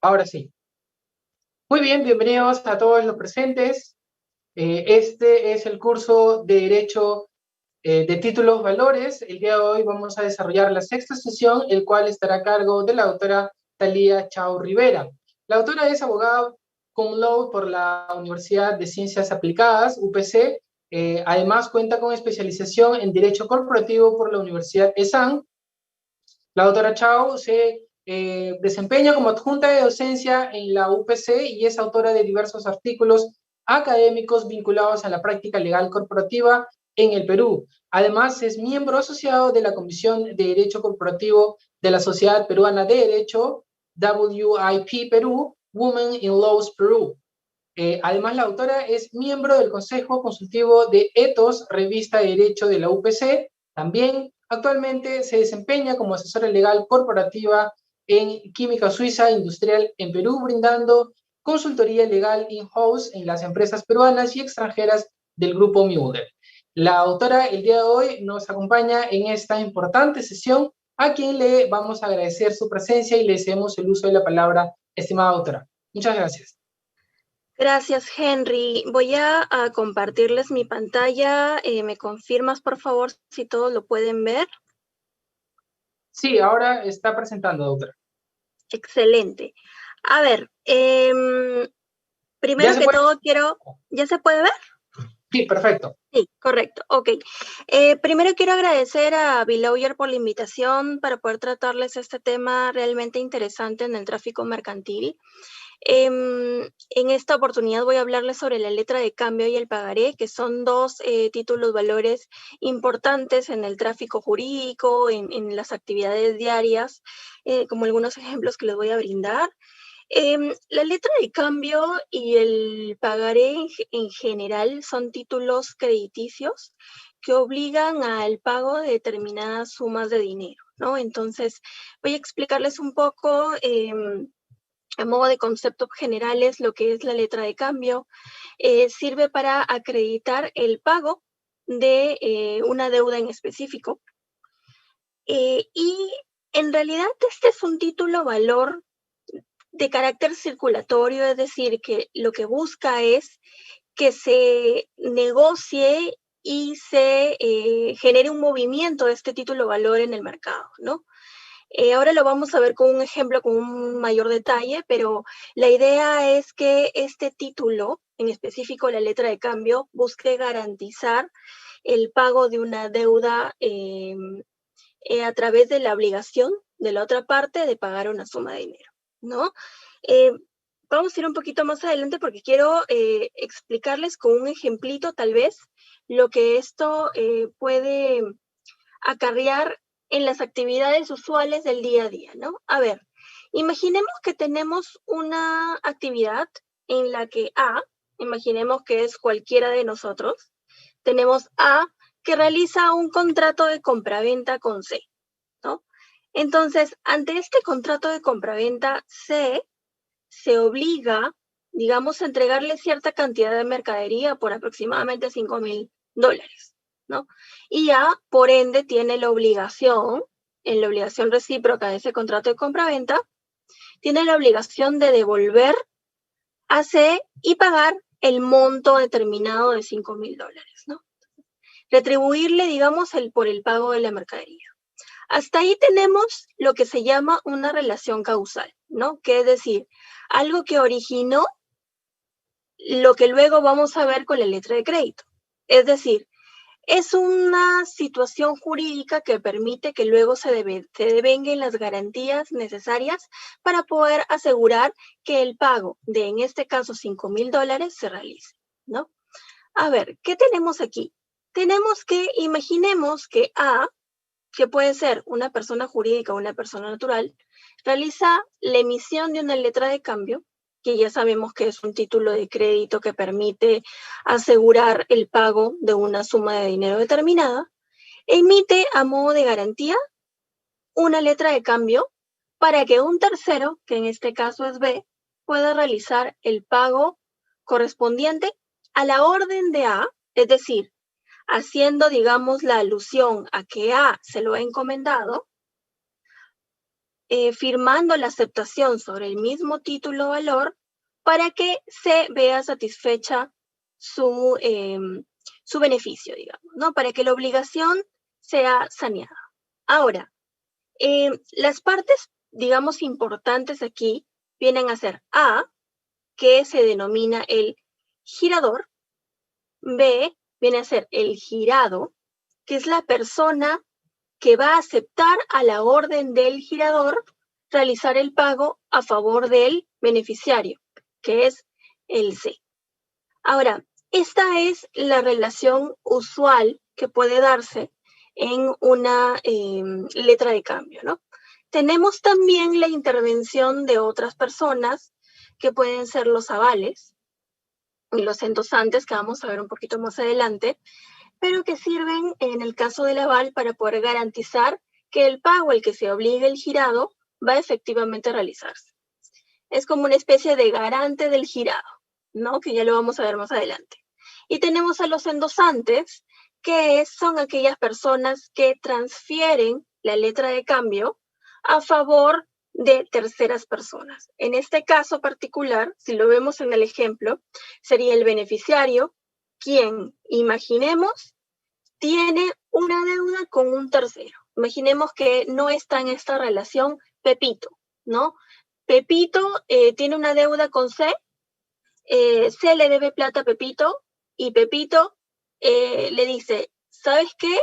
Ahora sí. Muy bien, bienvenidos a todos los presentes. Este es el curso de Derecho de Títulos Valores. El día de hoy vamos a desarrollar la sexta sesión, el cual estará a cargo de la doctora Thalía Chao Rivera. La autora es abogada cum laude por la Universidad de Ciencias Aplicadas, UPC. Además, cuenta con especialización en Derecho Corporativo por la Universidad ESAN. La doctora Chao se desempeña como adjunta de docencia en la UPC y es autora de diversos artículos académicos vinculados a la práctica legal corporativa en el Perú. Además, es miembro asociado de la Comisión de Derecho Corporativo de la Sociedad Peruana de Derecho, WIP Perú, Women in Laws Perú. Además, la autora es miembro del Consejo Consultivo de Ethos, revista de Derecho de la UPC. También actualmente se desempeña como asesora legal corporativa en Química Suiza Industrial en Perú, brindando consultoría legal in-house en las empresas peruanas y extranjeras del grupo Müller. La autora el día de hoy nos acompaña en esta importante sesión, a quien le vamos a agradecer su presencia y le cedemos el uso de la palabra, estimada autora. Muchas gracias. Gracias, Henry. Voy a compartirles mi pantalla. ¿Me confirmas, por favor, si todos lo pueden ver? Sí, ahora está presentando, doctora. Excelente. A ver, primero que todo quiero... ¿Ya se puede ver? Sí, perfecto. Sí, correcto. Ok. Primero quiero agradecer a Belawyer por la invitación para poder tratarles este tema realmente interesante en el tráfico mercantil. En esta oportunidad voy a hablarles sobre la letra de cambio y el pagaré, que son dos títulos valores importantes en el tráfico jurídico, en las actividades diarias, como algunos ejemplos que les voy a brindar. La letra de cambio y el pagaré en general son títulos crediticios que obligan al pago de determinadas sumas de dinero, ¿no? Entonces, voy a explicarles un poco a modo de conceptos generales lo que es la letra de cambio. Sirve para acreditar el pago de una deuda en específico. Y en realidad este es un título valor de carácter circulatorio, es decir, que lo que busca es que se negocie y se genere un movimiento de este título valor en el mercado, ¿no? Ahora lo vamos a ver con un ejemplo con un mayor detalle, pero la idea es que este título, en específico la letra de cambio, busque garantizar el pago de una deuda a través de la obligación de la otra parte de pagar una suma de dinero, ¿no? Vamos a ir un poquito más adelante porque quiero explicarles con un ejemplito tal vez lo que esto puede acarrear en las actividades usuales del día a día, ¿no? A ver, imaginemos que tenemos una actividad en la que imaginemos que es cualquiera de nosotros, tenemos A que realiza un contrato de compraventa con C, ¿no? Entonces, ante este contrato de compraventa, C se obliga, digamos, a entregarle cierta cantidad de mercadería por aproximadamente $5,000, ¿no? Y A, por ende, tiene la obligación, en la obligación recíproca de ese contrato de compraventa, tiene la obligación de devolver a C y pagar el monto determinado de $5,000, ¿no? Retribuirle, digamos, por el pago de la mercadería. Hasta ahí tenemos lo que se llama una relación causal, ¿no? Que es decir, algo que originó lo que luego vamos a ver con la letra de crédito. Es decir, es una situación jurídica que permite que luego se devenguen las garantías necesarias para poder asegurar que el pago de, en este caso, $5,000 se realice, ¿no? A ver, ¿qué tenemos aquí? Tenemos que, imaginemos que A, que puede ser una persona jurídica o una persona natural, realiza la emisión de una letra de cambio, que ya sabemos que es un título de crédito que permite asegurar el pago de una suma de dinero determinada, emite a modo de garantía una letra de cambio para que un tercero, que en este caso es B, pueda realizar el pago correspondiente a la orden de A, es decir, haciendo, digamos, la alusión a que A se lo ha encomendado, firmando la aceptación sobre el mismo título valor para que se vea satisfecha su beneficio, digamos, ¿no? Para que la obligación sea saneada. Ahora, las partes, digamos, importantes aquí vienen a ser A, que se denomina el girador; B, viene a ser el girado, que es la persona que va a aceptar a la orden del girador realizar el pago a favor del beneficiario, que es el C. Ahora, esta es la relación usual que puede darse en una letra de cambio, ¿no? Tenemos también la intervención de otras personas, que pueden ser los avales y los endosantes, que vamos a ver un poquito más adelante, pero que sirven en el caso del aval para poder garantizar que el pago al que se obliga el girado va efectivamente a realizarse. Es como una especie de garante del girado, ¿no? Que ya lo vamos a ver más adelante. Y tenemos a los endosantes, que son aquellas personas que transfieren la letra de cambio a favor de terceras personas. En este caso particular, si lo vemos en el ejemplo, sería el beneficiario, quien, imaginemos, tiene una deuda con un tercero. Imaginemos que no está en esta relación Pepito, ¿no? Pepito tiene una deuda con C, C le debe plata a Pepito, y Pepito le dice, ¿sabes qué?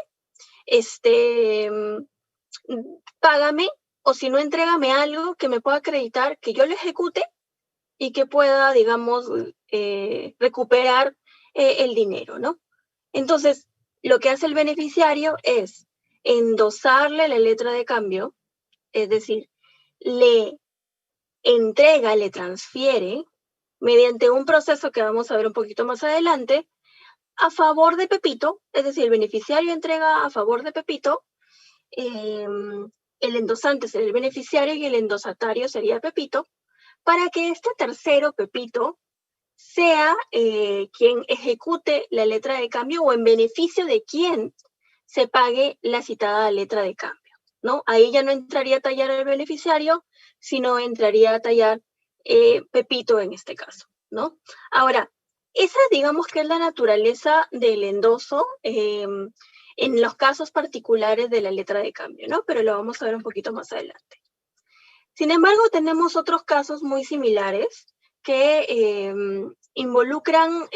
Págame, o si no, entrégame algo que me pueda acreditar que yo lo ejecute y que pueda, digamos, recuperar el dinero, ¿no? Entonces, lo que hace el beneficiario es endosarle la letra de cambio, es decir, le entrega, le transfiere, mediante un proceso que vamos a ver un poquito más adelante, a favor de Pepito, es decir, el beneficiario entrega a favor de Pepito, el endosante sería el beneficiario y el endosatario sería Pepito, para que este tercero, Pepito, sea quien ejecute la letra de cambio, o en beneficio de quien se pague la citada letra de cambio, ¿no? Ahí ya no entraría a tallar el beneficiario, sino entraría a tallar Pepito en este caso, ¿no? Ahora, esa, digamos, que es la naturaleza del endoso en los casos particulares de la letra de cambio, ¿no? Pero lo vamos a ver un poquito más adelante. Sin embargo, tenemos otros casos muy similares que involucran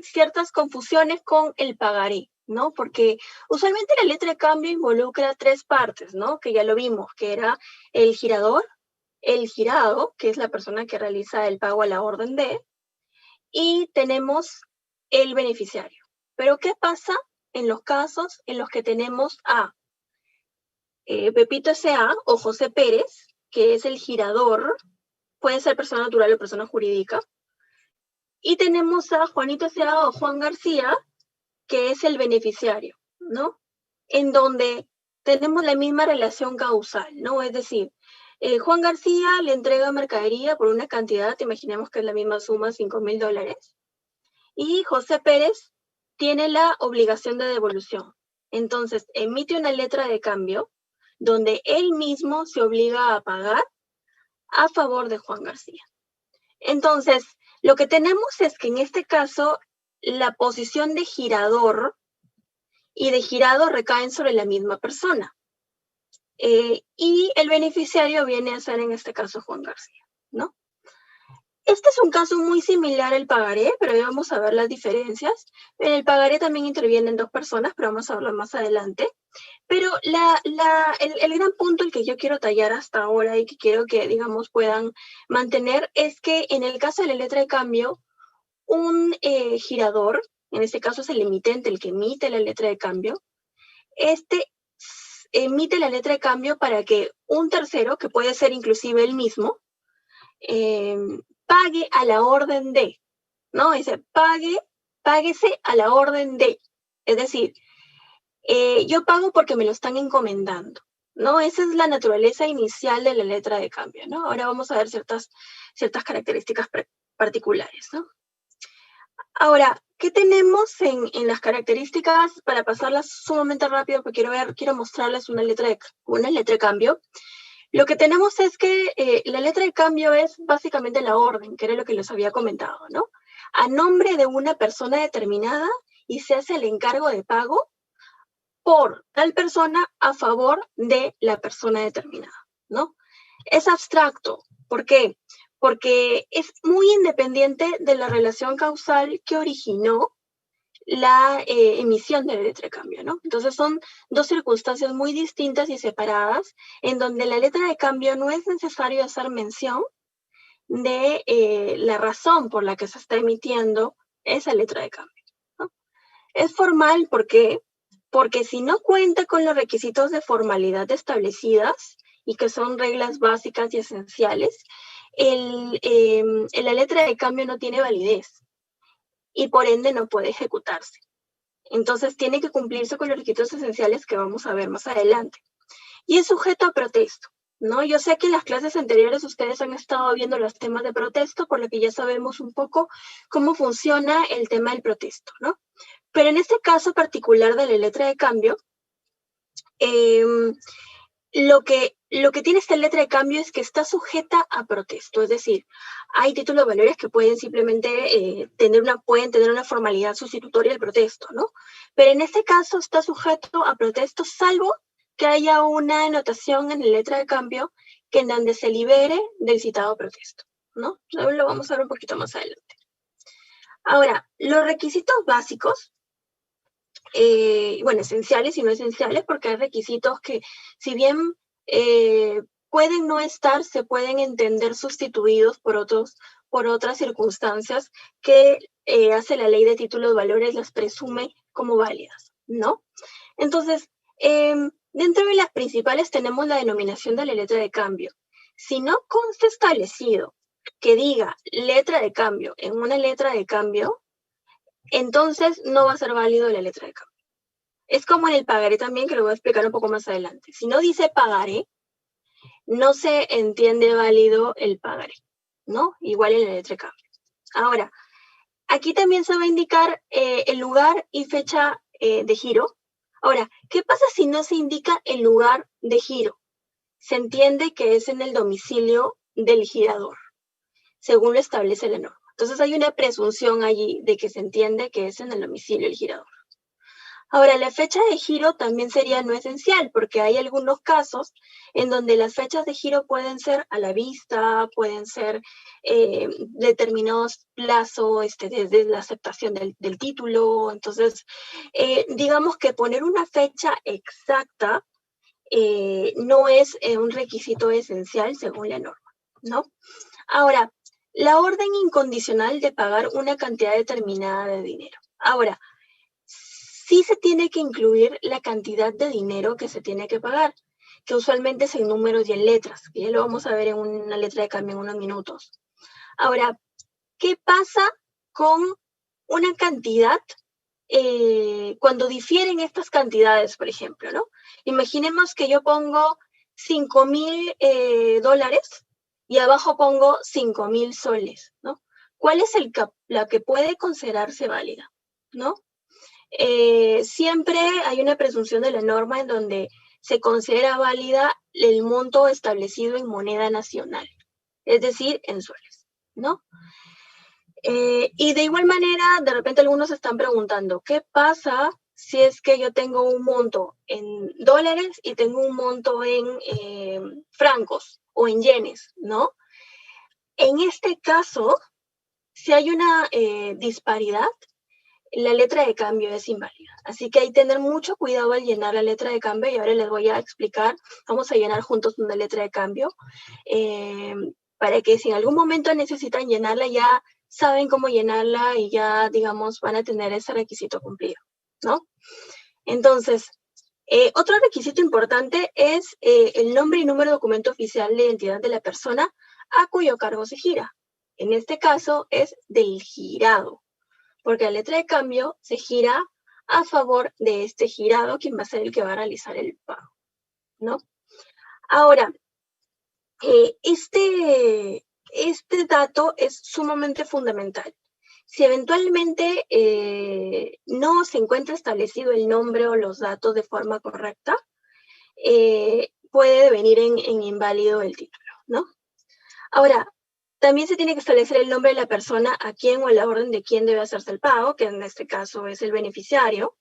ciertas confusiones con el pagaré, ¿no? Porque usualmente la letra de cambio involucra tres partes, ¿no? Que ya lo vimos, que era el girador, el girado, que es la persona que realiza el pago a la orden de, y tenemos el beneficiario. Pero ¿qué pasa en los casos en los que tenemos a Pepito S.A. o José Pérez, que es el girador, puede ser persona natural o persona jurídica, y tenemos a Juanito S.A. o Juan García, que es el beneficiario, ¿no? En donde tenemos la misma relación causal, ¿no? Es decir, Juan García le entrega mercadería por una cantidad, imaginemos que es la misma suma, $5,000, y José Pérez tiene la obligación de devolución. Entonces, emite una letra de cambio donde él mismo se obliga a pagar a favor de Juan García. Entonces, lo que tenemos es que en este caso, la posición de girador y de girado recaen sobre la misma persona. Y el beneficiario viene a ser, en este caso, Juan García, ¿no? Este es un caso muy similar al pagaré, pero ya vamos a ver las diferencias. En el pagaré también intervienen dos personas, pero vamos a hablar más adelante. Pero el gran punto el que yo quiero tallar hasta ahora y que quiero que, digamos, puedan mantener es que en el caso de la letra de cambio, un girador, en este caso es el emitente, el que emite la letra de cambio, emite la letra de cambio para que un tercero, que puede ser inclusive él mismo, pague a la orden de, ¿no? Dice, páguese a la orden de. Es decir, yo pago porque me lo están encomendando, ¿no? Esa es la naturaleza inicial de la letra de cambio, ¿no? Ahora vamos a ver ciertas características particulares, ¿no? Ahora, ¿qué tenemos en las características? Para pasarlas sumamente rápido, porque quiero mostrarles una letra de cambio. Lo que tenemos es que la letra de cambio es básicamente la orden, que era lo que les había comentado, ¿no? A nombre de una persona determinada y se hace el encargo de pago por tal persona a favor de la persona determinada, ¿no? Es abstracto. ¿Por qué? Porque es muy independiente de la relación causal que originó la emisión de la letra de cambio, ¿no? Entonces son dos circunstancias muy distintas y separadas, en donde la letra de cambio no es necesario hacer mención de la razón por la que se está emitiendo esa letra de cambio, ¿no? Es formal porque si no cuenta con los requisitos de formalidad establecidas y que son reglas básicas y esenciales, la letra de cambio no tiene validez y por ende no puede ejecutarse. Entonces tiene que cumplirse con los requisitos esenciales que vamos a ver más adelante. Y es sujeto a protesto, ¿no? Yo sé que en las clases anteriores ustedes han estado viendo los temas de protesto, por lo que ya sabemos un poco cómo funciona el tema del protesto, ¿no? Pero en este caso particular de la letra de cambio, lo que tiene esta letra de cambio es que está sujeta a protesto, es decir, hay títulos de valores que pueden simplemente pueden tener una formalidad sustitutoria del protesto, ¿no? Pero en este caso está sujeto a protesto, salvo que haya una anotación en la letra de cambio que en donde se libere del citado protesto, ¿no? Lo vamos a ver un poquito más adelante. Ahora, los requisitos básicos, bueno, esenciales y no esenciales, porque hay requisitos que, si bien pueden no estar, se pueden entender sustituidos por otras circunstancias que hace la ley de títulos de valores, las presume como válidas, ¿no? Entonces, dentro de las principales tenemos la denominación de la letra de cambio. Si no consta establecido que diga letra de cambio en una letra de cambio, entonces no va a ser válido la letra de cambio. Es como en el pagaré también, que lo voy a explicar un poco más adelante. Si no dice pagaré, no se entiende válido el pagaré, ¿no? Igual en la letra de cambio. Ahora, aquí también se va a indicar el lugar y fecha de giro. Ahora, ¿qué pasa si no se indica el lugar de giro? Se entiende que es en el domicilio del girador, según lo establece la norma. Entonces hay una presunción allí de que se entiende que es en el domicilio del girador. Ahora, la fecha de giro también sería no esencial, porque hay algunos casos en donde las fechas de giro pueden ser a la vista, pueden ser determinados plazos desde la aceptación del título. Entonces, digamos que poner una fecha exacta no es un requisito esencial según la norma, ¿no? Ahora, la orden incondicional de pagar una cantidad determinada de dinero. Ahora, sí se tiene que incluir la cantidad de dinero que se tiene que pagar, que usualmente es en números y en letras, que ya lo vamos a ver en una letra de cambio en unos minutos. Ahora, ¿qué pasa con una cantidad cuando difieren estas cantidades, por ejemplo, ¿no? Imaginemos que yo pongo $5,000 y abajo pongo 5,000 soles, ¿no? ¿Cuál es la que puede considerarse válida, ¿no? Siempre hay una presunción de la norma en donde se considera válida el monto establecido en moneda nacional, es decir, en soles, ¿no? Y de igual manera, de repente algunos están preguntando, ¿qué pasa si es que yo tengo un monto en dólares y tengo un monto en francos o en yenes, ¿no? En este caso, si hay una disparidad, la letra de cambio es inválida. Así que hay que tener mucho cuidado al llenar la letra de cambio, y ahora les voy a explicar, vamos a llenar juntos una letra de cambio, para que si en algún momento necesitan llenarla, ya saben cómo llenarla y ya, digamos, van a tener ese requisito cumplido, ¿no? Entonces, otro requisito importante es el nombre y número de documento oficial de identidad de la persona a cuyo cargo se gira. En este caso es del girado, porque la letra de cambio se gira a favor de este girado, quien va a ser el que va a realizar el pago, ¿no? Ahora, este dato es sumamente fundamental. Si eventualmente no se encuentra establecido el nombre o los datos de forma correcta, puede devenir en inválido el título, ¿no? Ahora, también se tiene que establecer el nombre de la persona a quien o la orden de quién debe hacerse el pago, que en este caso es el beneficiario,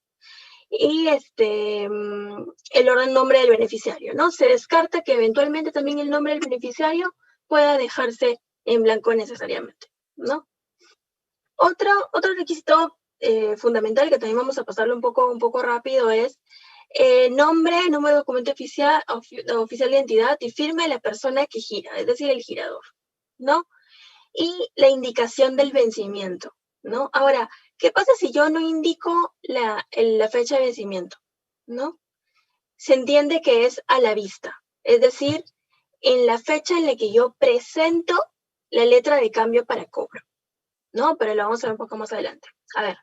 y el orden nombre del beneficiario, ¿no? Se descarta que eventualmente también el nombre del beneficiario pueda dejarse en blanco necesariamente, ¿no? Otro requisito fundamental, que también vamos a pasarlo un poco rápido, es nombre, número de documento oficial de identidad y firma de la persona que gira, es decir, el girador, ¿no? Y la indicación del vencimiento, ¿no? Ahora, ¿qué pasa si yo no indico la fecha de vencimiento, ¿no? Se entiende que es a la vista, es decir, en la fecha en la que yo presento la letra de cambio para cobro, ¿no? Pero lo vamos a ver un poco más adelante. A ver,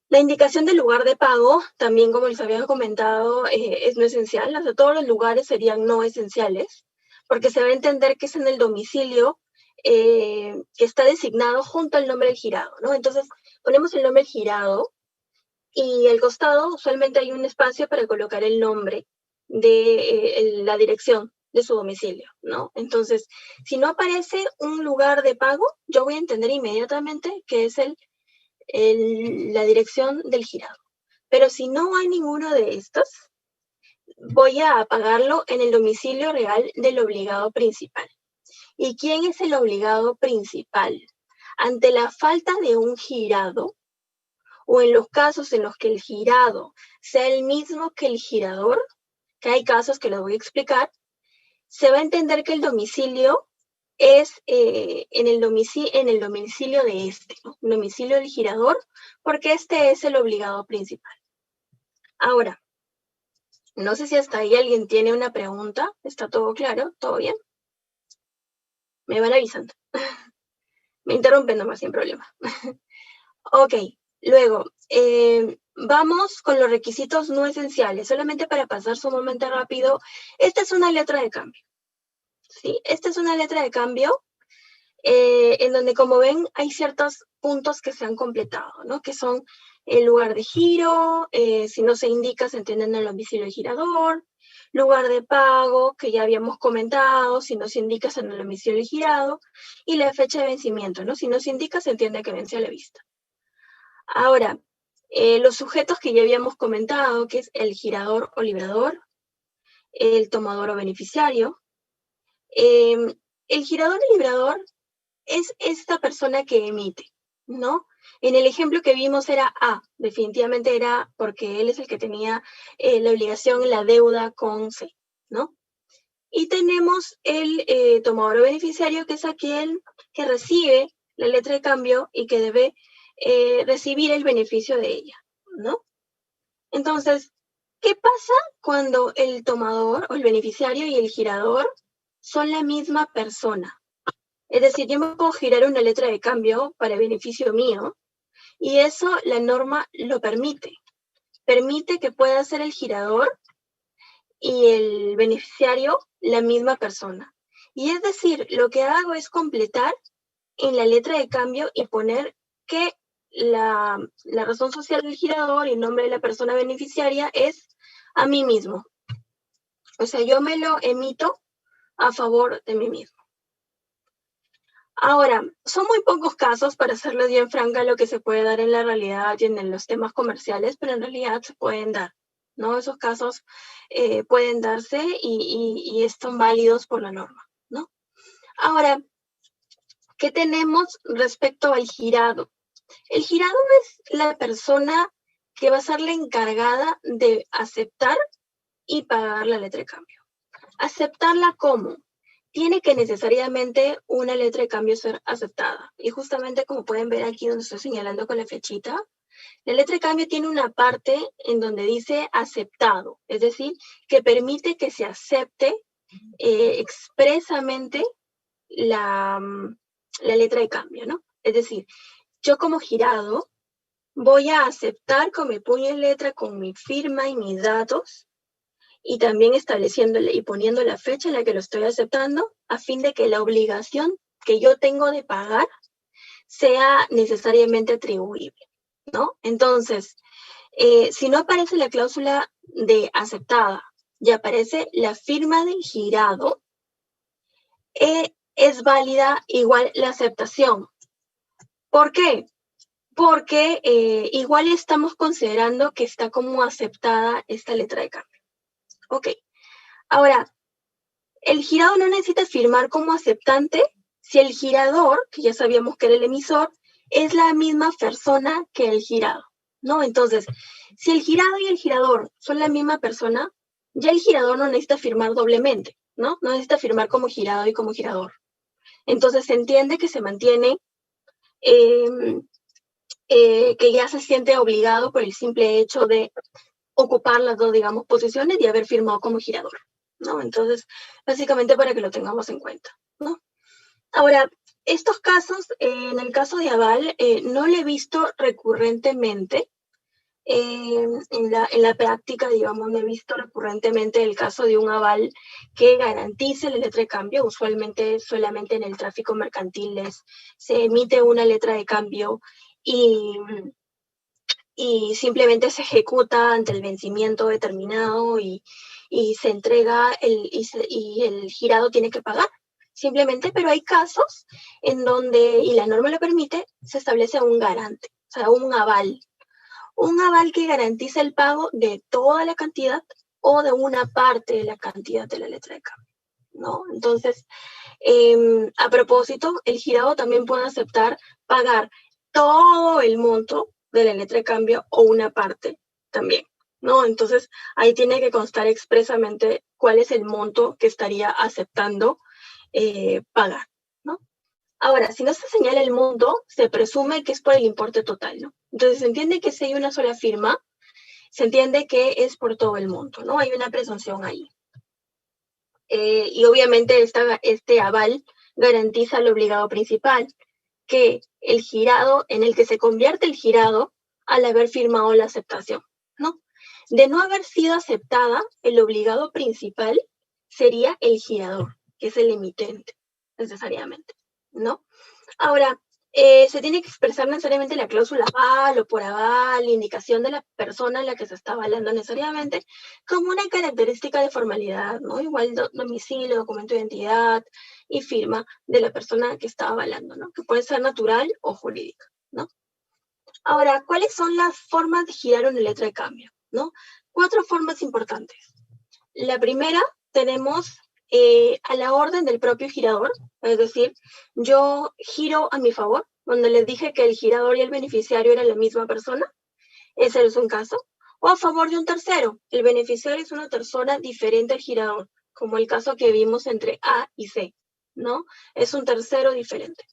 la indicación del lugar de pago, también como les había comentado, es no esencial. O sea, todos los lugares serían no esenciales, porque se va a entender que es en el domicilio que está designado junto al nombre del girado, ¿no? Entonces, ponemos el nombre del girado y al costado usualmente hay un espacio para colocar el nombre de la dirección de su domicilio, ¿no? Entonces, si no aparece un lugar de pago, yo voy a entender inmediatamente que es la dirección del girado. Pero si no hay ninguno de estos, voy a pagarlo en el domicilio real del obligado principal. ¿Y quién es el obligado principal? Ante la falta de un girado, o en los casos en los que el girado sea el mismo que el girador, que hay casos que los voy a explicar, se va a entender que el domicilio es en el domicilio de este, ¿no? El domicilio del girador, porque este es el obligado principal. Ahora, no sé si hasta ahí alguien tiene una pregunta. ¿Está todo claro? ¿Todo bien? Me van avisando. Me interrumpen nomás, sin problema. Ok, luego, vamos con los requisitos no esenciales. Solamente para pasar sumamente rápido, esta es una letra de cambio, ¿sí? Esta es una letra de cambio en donde, como ven, hay ciertos puntos que se han completado, ¿no? Que son el lugar de giro, si no se indica, se entiende en el domicilio del girador, lugar de pago, que ya habíamos comentado, si no se indica, en el domicilio del girado, y la fecha de vencimiento, ¿no? Si no se indica, se entiende que vence a la vista. Ahora, los sujetos que ya habíamos comentado, que es el girador o librador, el tomador o beneficiario. El girador o librador es esta persona que emite, ¿no? En el ejemplo que vimos era A, definitivamente era porque él es el que tenía la obligación, la deuda con C, ¿no? Y tenemos el tomador o beneficiario, que es aquel que recibe la letra de cambio y que debe recibir el beneficio de ella, ¿no? Entonces, ¿qué pasa cuando el tomador o el beneficiario y el girador son la misma persona? Es decir, yo me puedo girar una letra de cambio para beneficio mío y eso la norma lo permite. Permite que pueda ser el girador y el beneficiario la misma persona. Y es decir, lo que hago es completar en la letra de cambio y poner que la razón social del girador y el nombre de la persona beneficiaria es a mí mismo. O sea, yo me lo emito a favor de mí mismo. Ahora, son muy pocos casos, para serles bien franca, lo que se puede dar en la realidad y en los temas comerciales, pero en realidad se pueden dar, ¿no? Esos casos pueden darse y están válidos por la norma, ¿no? Ahora, ¿qué tenemos respecto al girado? El girado es la persona que va a ser la encargada de aceptar y pagar la letra de cambio. ¿Aceptarla cómo? Tiene que necesariamente una letra de cambio ser aceptada. Y justamente como pueden ver aquí donde estoy señalando con la flechita, la letra de cambio tiene una parte en donde dice aceptado, es decir, que permite que se acepte expresamente la letra de cambio, ¿no? Es decir, yo como girado voy a aceptar con mi puño y letra, con mi firma y mis datos, y también estableciéndole y poniendo la fecha en la que lo estoy aceptando, a fin de que la obligación que yo tengo de pagar sea necesariamente atribuible, ¿no? Entonces, si no aparece la cláusula de aceptada y aparece la firma del girado, es válida igual la aceptación. ¿Por qué? Porque igual estamos considerando que está como aceptada esta letra de cambio. Ok. Ahora, el girado no necesita firmar como aceptante si el girador, que ya sabíamos que era el emisor, es la misma persona que el girado, ¿no? Entonces, si el girado y el girador son la misma persona, ya el girador no necesita firmar doblemente, ¿no? No necesita firmar como girado y como girador. Entonces, se entiende que se mantiene, que ya se siente obligado por el simple hecho de ocupar las dos, digamos, posiciones y haber firmado como girador, ¿no? Entonces, básicamente para que lo tengamos en cuenta, ¿no? Ahora, estos casos, en el caso de aval, no lo he visto recurrentemente. En la práctica, digamos, no he visto recurrentemente el caso de un aval que garantice la letra de cambio. Usualmente solamente en el tráfico mercantil se emite una letra de cambio y simplemente se ejecuta ante el vencimiento determinado y se entrega y el girado tiene que pagar. Simplemente, pero hay casos en donde, y la norma lo permite, se establece un garante, o sea, un aval. Un aval que garantiza el pago de toda la cantidad o de una parte de la cantidad de la letra de cambio, ¿no? Entonces, a propósito, el girado también puede aceptar pagar todo el monto de la letra de cambio o una parte también, ¿no? Entonces, ahí tiene que constar expresamente cuál es el monto que estaría aceptando pagar, ¿no? Ahora, si no se señala el monto, se presume que es por el importe total, ¿no? Entonces, se entiende que si hay una sola firma, se entiende que es por todo el monto, ¿no? Hay una presunción ahí. Y obviamente este aval garantiza al obligado principal, que el girado, en el que se convierte el girado al haber firmado la aceptación, ¿no? De no haber sido aceptada, el obligado principal sería el girador, que es el emitente, necesariamente, ¿no? Ahora, se tiene que expresar necesariamente la cláusula aval o por aval, indicación de la persona en la que se está avalando necesariamente, como una característica de formalidad, ¿no? Igual domicilio, documento de identidad y firma de la persona que está avalando, ¿no? Que puede ser natural o jurídica, ¿no? Ahora, ¿cuáles son las formas de girar una letra de cambio, ¿no? 4 formas importantes. La primera, tenemos a la orden del propio girador, es decir, yo giro a mi favor, donde les dije que el girador y el beneficiario eran la misma persona, ese es un caso, o a favor de un tercero, el beneficiario es una persona diferente al girador, como el caso que vimos entre A y C, ¿no? Es un tercero diferente.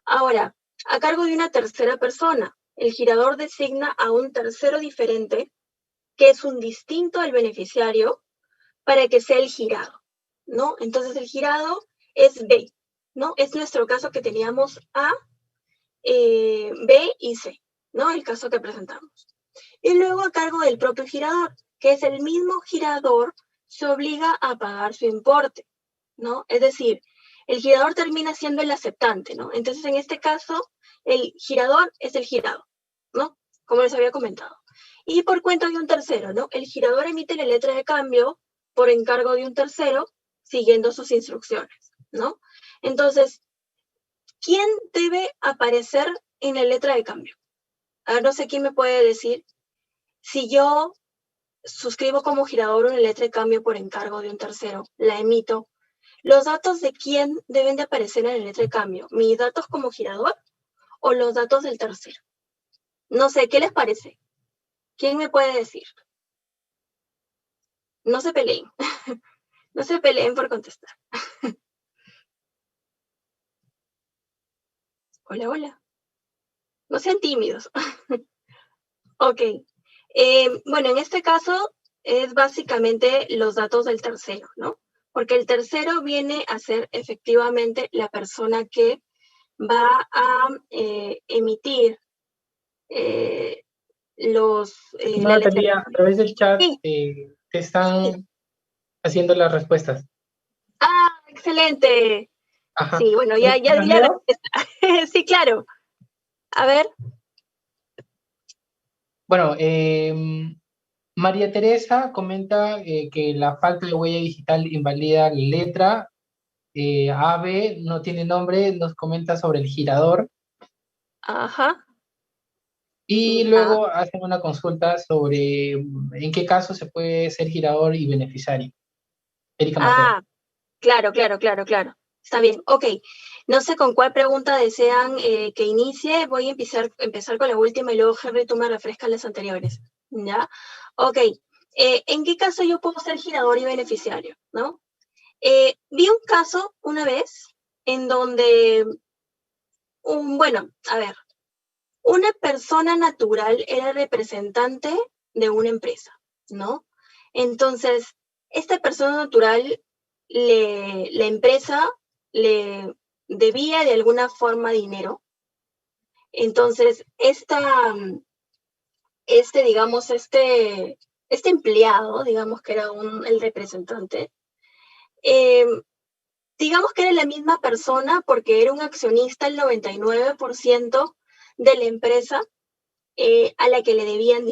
Ahora, a cargo de una tercera persona, el girador designa a un tercero diferente, que es un distinto al beneficiario, para que sea el girado, ¿no? Entonces el girado es B, ¿no? Es nuestro caso que teníamos A, B y C, ¿no? El caso que presentamos. Y luego a cargo del propio girador, que es el mismo girador, se obliga a pagar su importe, ¿no? Es decir, el girador termina siendo el aceptante, ¿no? Entonces en este caso, el girador es el girado, ¿no? Como les había comentado. Y por cuenta de un tercero, ¿no? El girador emite la letra de cambio por encargo de un tercero, siguiendo sus instrucciones, ¿no? Entonces, ¿quién debe aparecer en la letra de cambio? A ver, no sé quién me puede decir si yo suscribo como girador una letra de cambio por encargo de un tercero, la emito. ¿Los datos de quién deben de aparecer en la letra de cambio? ¿Mis datos como girador o los datos del tercero? No sé, ¿qué les parece? ¿Quién me puede decir? No se peleen. No se peleen por contestar. Hola, hola. No sean tímidos. Ok. Bueno, en este caso es básicamente los datos del tercero, ¿no? Porque el tercero viene a ser efectivamente la persona que va a emitir No, la letra. Natalia, a través del chat Sí, te sí. están haciendo las respuestas. Ah, excelente. Ajá. Sí, bueno, ¿Quieres que ya las di la leo? respuesta. Sí, claro. A ver. Bueno, María Teresa comenta que la falta de huella digital invalida la letra. Ave no tiene nombre, nos comenta sobre el girador. Ajá, Y ya. luego hacen una consulta sobre en qué caso se puede ser girador y beneficiario. Erika Mateo. Ah, claro, claro, claro, claro. Está bien, ok. No sé con cuál pregunta desean que inicie. Voy a empezar con la última y luego, Henry, tú me refrescas las anteriores. ¿Ya? Ok. ¿En qué caso yo puedo ser girador y beneficiario? ¿No? Vi un caso una vez en donde, bueno, a ver, una persona natural era representante de una empresa, ¿no? Entonces, esta persona natural, la empresa le debía de alguna forma dinero. Entonces, digamos, este empleado, digamos que era el representante, eh, digamos que era la misma persona porque era un accionista el 99% de la empresa a la que le debían,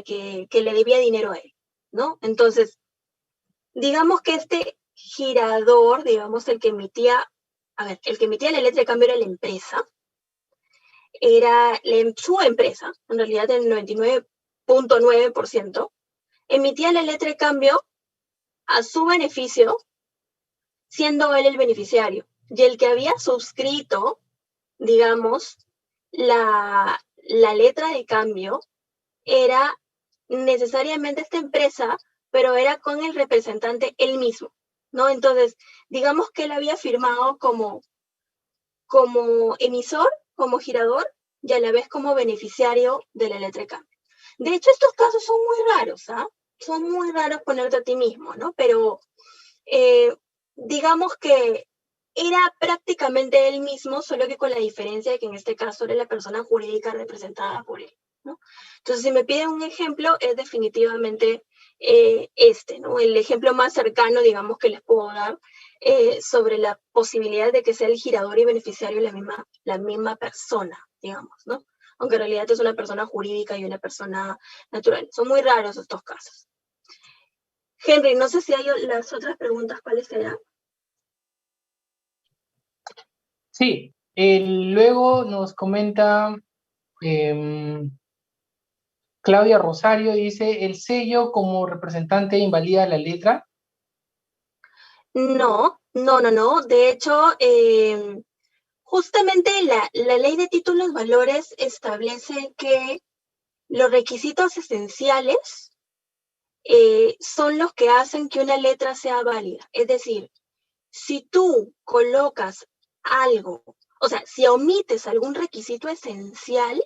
que le debía dinero a él, ¿no? Entonces, digamos que este girador, digamos, el que emitía la letra de cambio era la empresa, su empresa, en realidad el 99.9%, emitía la letra de cambio a su beneficio, siendo él el beneficiario. Y el que había suscrito, digamos, la letra de cambio era necesariamente esta empresa, pero era con el representante él mismo, ¿no? Entonces, digamos que él había firmado como emisor, como girador, y a la vez como beneficiario de la letra de cambio. De hecho, estos casos son muy raros, ¿ah? Son muy raros ponerte a ti mismo, ¿no? Pero eh, digamos que era prácticamente él mismo, solo que con la diferencia de que en este caso era la persona jurídica representada por él, ¿no? Entonces, si me piden un ejemplo, es definitivamente ¿no? El ejemplo más cercano, digamos, que les puedo dar sobre la posibilidad de que sea el girador y beneficiario la misma persona, digamos, ¿no? Aunque en realidad es una persona jurídica y una persona natural. Son muy raros estos casos. Henry, no sé si hay las otras preguntas, ¿cuáles serán? Sí, luego nos comenta Claudia Rosario, dice, ¿el sello como representante invalida la letra? No, no, no, no. De hecho, justamente la ley de títulos valores establece que los requisitos esenciales son los que hacen que una letra sea válida. Es decir, si tú colocas algo, o sea, si omites algún requisito esencial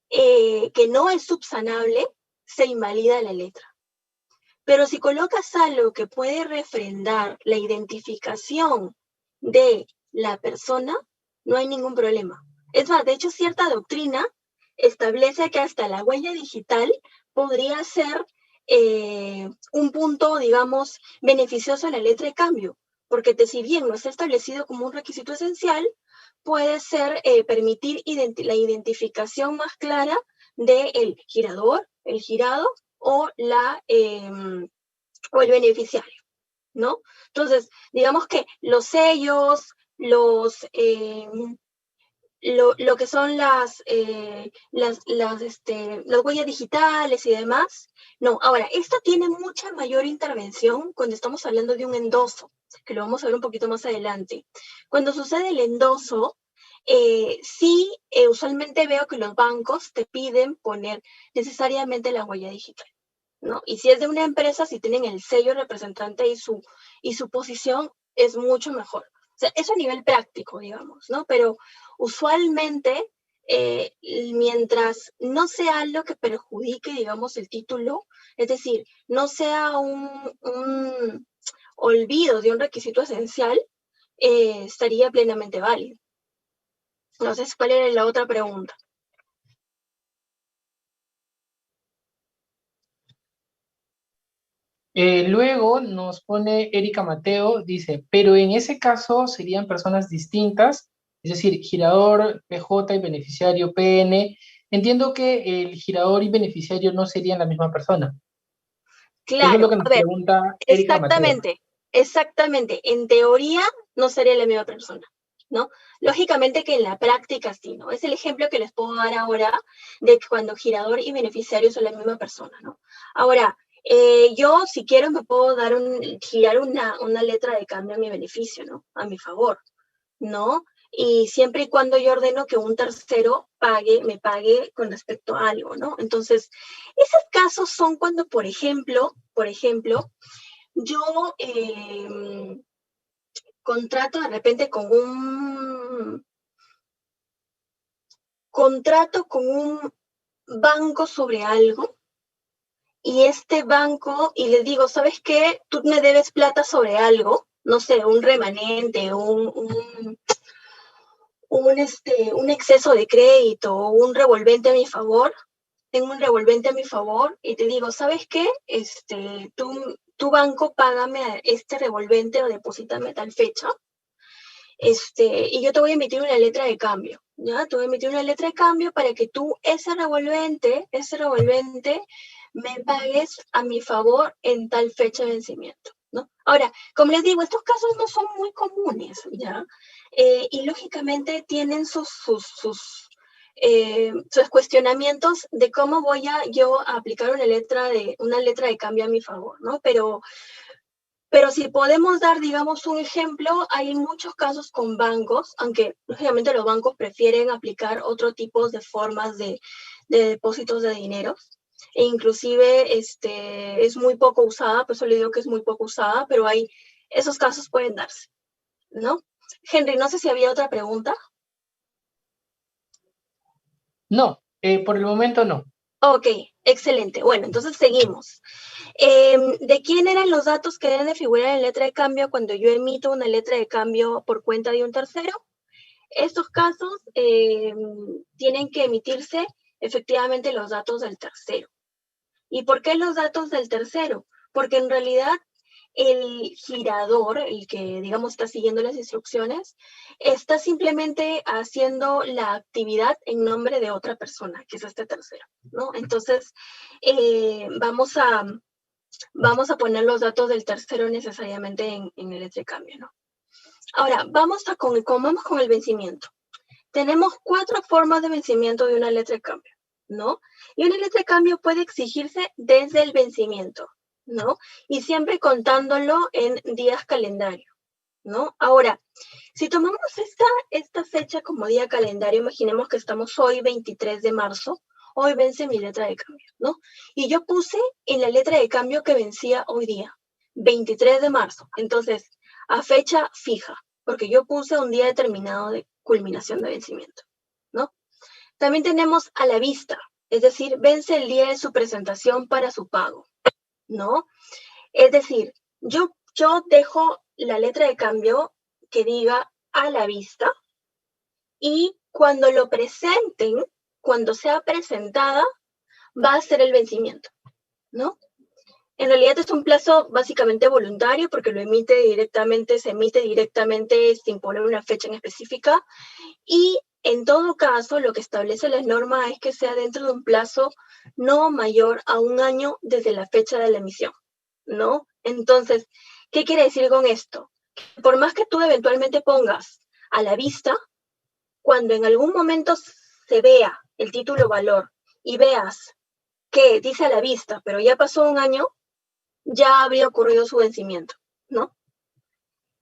que no es subsanable, se invalida la letra. Pero si colocas algo que puede refrendar la identificación de la persona, no hay ningún problema. Es más, de hecho, cierta doctrina establece que hasta la huella digital podría ser un punto, digamos, beneficioso en la letra de cambio, porque si bien no está establecido como un requisito esencial, puede ser permitir la identificación más clara del girador, el girado o o el beneficiario, ¿no? Entonces, digamos que los sellos, lo que son las huellas digitales y demás. No, ahora, esto tiene mucha mayor intervención cuando estamos hablando de un endoso, que lo vamos a ver un poquito más adelante. Cuando sucede el endoso, sí, usualmente veo que los bancos te piden poner necesariamente la huella digital, ¿no? Y si es de una empresa, si tienen el sello representante y su posición, es mucho mejor. O sea, eso a nivel práctico, digamos, ¿no? Pero usualmente, mientras no sea algo que perjudique, digamos, el título, es decir, no sea un olvido de un requisito esencial, estaría plenamente válido. No sé cuál era la otra pregunta. Luego nos pone Erika Mateo, dice, pero en ese caso serían personas distintas, es decir, girador PJ y beneficiario PN. Entiendo que el girador y beneficiario no serían la misma persona. Eso es lo Claro, que a nos ver, pregunta Erika Mateo. exactamente, exactamente. En teoría no sería la misma persona, ¿no? Lógicamente que en la práctica sí, ¿no? Es el ejemplo que les puedo dar ahora de que cuando girador y beneficiario son la misma persona, ¿no? Ahora, yo si quiero me puedo girar una letra de cambio a mi beneficio, ¿no? A mi favor, ¿no? Y siempre y cuando yo ordeno que un tercero me pague con respecto a algo, ¿no? Entonces, esos casos son cuando, por ejemplo, yo contrato de repente contrato con un banco sobre algo y este banco, y le digo, ¿sabes qué? Tú me debes plata sobre algo, no sé, un remanente, un exceso de crédito o un revolvente a mi favor, tengo un revolvente a mi favor y te digo, ¿sabes qué? Tu banco págame este revolvente o deposítame tal fecha, y yo te voy a emitir una letra de cambio, ¿ya? Te voy a emitir una letra de cambio para que tú ese revolvente, me pagues a mi favor en tal fecha de vencimiento, ¿no? Ahora, como les digo, estos casos no son muy comunes, ¿ya? Y lógicamente tienen sus cuestionamientos de cómo voy yo a aplicar una letra de cambio a mi favor, ¿no? Pero si podemos dar, digamos, un ejemplo, hay muchos casos con bancos, aunque lógicamente los bancos prefieren aplicar otro tipo de formas de depósitos de dinero. E inclusive es muy poco usada, por eso le digo que es muy poco usada, pero esos casos pueden darse, ¿no? Henry, no sé si había otra pregunta. No, por el momento no. Ok, excelente. Bueno, entonces seguimos. ¿De quién eran los datos que deben de figurar en letra de cambio cuando yo emito una letra de cambio por cuenta de un tercero? Estos casos tienen que emitirse efectivamente los datos del tercero. ¿Y por qué los datos del tercero? Porque en realidad el girador, el que digamos está siguiendo las instrucciones, está simplemente haciendo la actividad en nombre de otra persona, que es este tercero, ¿no? Entonces, vamos a poner los datos del tercero necesariamente en el letra de cambio, ¿no? Ahora, vamos con el vencimiento. Tenemos 4 formas de vencimiento de una letra de cambio, ¿no? Y una letra de cambio puede exigirse desde el vencimiento, ¿no? Y siempre contándolo en días calendario, ¿no? Ahora, si tomamos esta fecha como día calendario, imaginemos que estamos hoy 23 de marzo, hoy vence mi letra de cambio, ¿no? Y yo puse en la letra de cambio que vencía hoy día, 23 de marzo. Entonces, a fecha fija, porque yo puse un día determinado de culminación de vencimiento, ¿no? También tenemos a la vista, es decir, vence el día de su presentación para su pago, ¿no? Es decir, yo dejo la letra de cambio que diga a la vista y cuando lo presenten, cuando sea presentada, va a ser el vencimiento, ¿no? En realidad es un plazo básicamente voluntario porque se emite directamente sin poner una fecha en específica y en todo caso lo que establece la norma es que sea dentro de un plazo no mayor a 1 año desde la fecha de la emisión, ¿no? Entonces, ¿qué quiere decir con esto? Por más que tú eventualmente pongas a la vista, cuando en algún momento se vea el título valor y veas que dice a la vista, pero ya pasó 1 año, ya habría ocurrido su vencimiento, ¿no?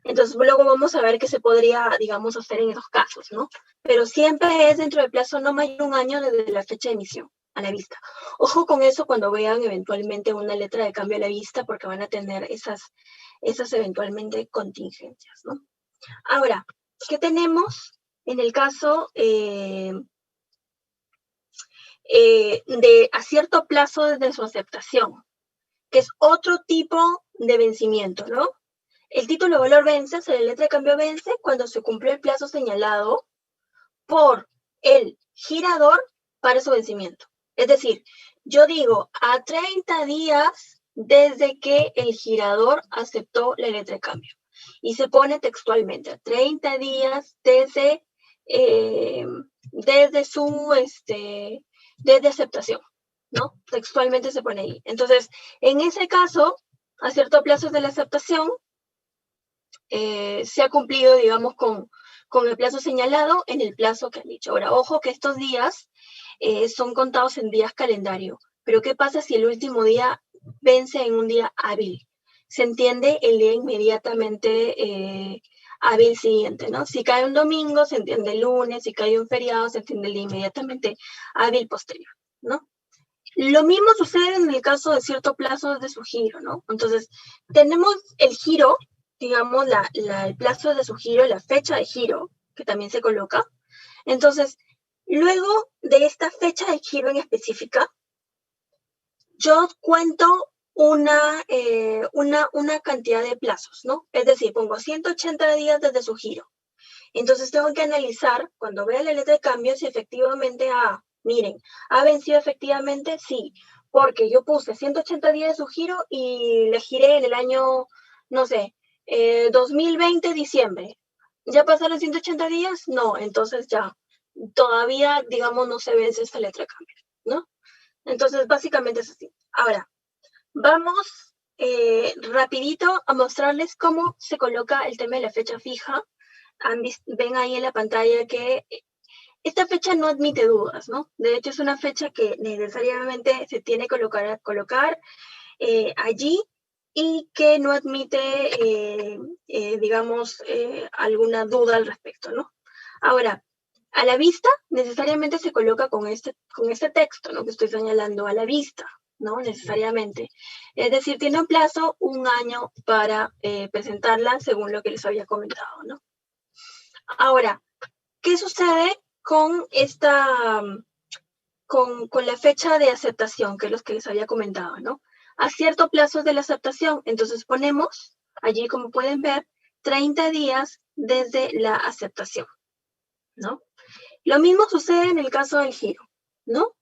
Entonces luego vamos a ver qué se podría, digamos, hacer en esos casos, ¿no? Pero siempre es dentro del plazo no mayor de 1 año desde la fecha de emisión a la vista. Ojo con eso cuando vean eventualmente una letra de cambio a la vista porque van a tener esas eventualmente contingencias, ¿no? Ahora, ¿qué tenemos en el caso de a cierto plazo desde su aceptación? Que es otro tipo de vencimiento, ¿no? El título de valor vence, o sea, la letra de cambio vence cuando se cumplió el plazo señalado por el girador para su vencimiento. Es decir, yo digo a 30 días desde que el girador aceptó la letra de cambio. Y se pone textualmente a 30 días desde su desde aceptación, ¿no? Textualmente se pone ahí. Entonces, en ese caso, a cierto plazo de la aceptación, se ha cumplido, digamos, con el plazo señalado en el plazo que han dicho. Ahora, ojo que estos días son contados en días calendario, pero ¿qué pasa si el último día vence en un día hábil? Se entiende el día inmediatamente hábil siguiente, ¿no? Si cae un domingo, se entiende el lunes, si cae un feriado, se entiende el día inmediatamente hábil posterior, ¿no? Lo mismo sucede en el caso de cierto plazo de su giro, ¿no? Entonces, tenemos el giro, digamos, el plazo de su giro, la fecha de giro, que también se coloca. Entonces, luego de esta fecha de giro en específica, yo cuento una cantidad de plazos, ¿no? Es decir, pongo 180 días desde su giro. Entonces tengo que analizar, cuando vea la letra de cambio, si efectivamente, miren, ¿ha vencido efectivamente? Sí, porque yo puse 180 días de su giro y le giré en el año, no sé, 2020, diciembre. ¿Ya pasaron 180 días? No, entonces ya, todavía, digamos, no se vence esta letra de cambio, ¿no? Entonces, básicamente es así. Ahora, vamos rapidito a mostrarles cómo se coloca el tema de la fecha fija. Ven ahí en la pantalla que esta fecha no admite dudas, ¿no? De hecho, es una fecha que necesariamente se tiene que colocar allí y que no admite, digamos, alguna duda al respecto, ¿no? Ahora, a la vista necesariamente se coloca con este texto, ¿no? Que estoy señalando, a la vista, ¿no? Necesariamente. Es decir, tiene un plazo, un año para presentarla según lo que les había comentado, ¿no? Ahora, ¿qué sucede con con la fecha de aceptación, que es lo que les había comentado, ¿no? A cierto plazo de la aceptación, entonces ponemos, allí como pueden ver, 30 días desde la aceptación, ¿no? Lo mismo sucede en el caso del giro, ¿no?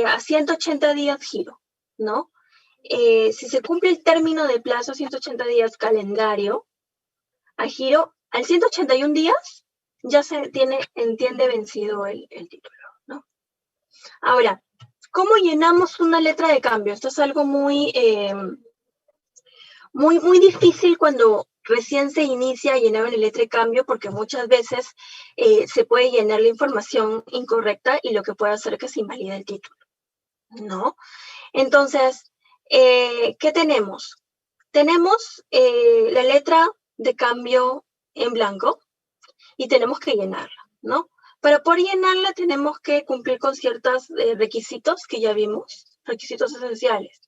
A 180 días giro, ¿no? Si se cumple el término de plazo, 180 días calendario, a giro, al 181 días, ya se entiende vencido el título, ¿no? Ahora, ¿cómo llenamos una letra de cambio? Esto es algo muy difícil cuando recién se inicia a llenar una letra de cambio, porque muchas veces se puede llenar la información incorrecta y lo que puede hacer que se invalide el título, ¿no? Entonces, ¿qué tenemos? Tenemos la letra de cambio en blanco y tenemos que llenarla, ¿no? Para poder llenarla tenemos que cumplir con ciertos requisitos que ya vimos, requisitos esenciales,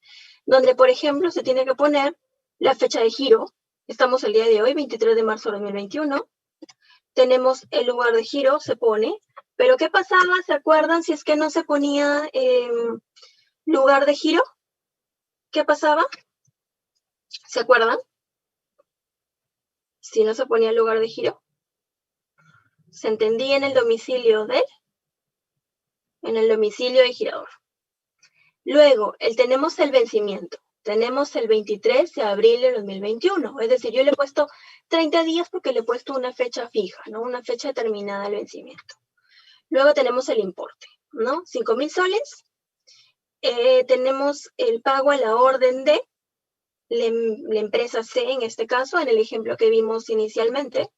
donde, por ejemplo, se tiene que poner la fecha de giro. Estamos el día de hoy, 23 de marzo de 2021. Tenemos el lugar de giro, se pone. Pero ¿qué pasaba? ¿Se acuerdan si es que no se ponía lugar de giro? ¿Qué pasaba? ¿Se acuerdan? Si no se ponía lugar de giro. Se entendía en el domicilio del girador. Luego, tenemos el vencimiento. Tenemos el 23 de abril de 2021. Es decir, yo le he puesto 30 días porque le he puesto una fecha fija, ¿no? Una fecha determinada del vencimiento. Luego tenemos el importe, ¿no? 5.000 soles. Tenemos el pago a la orden de la empresa C, en este caso, en el ejemplo que vimos inicialmente,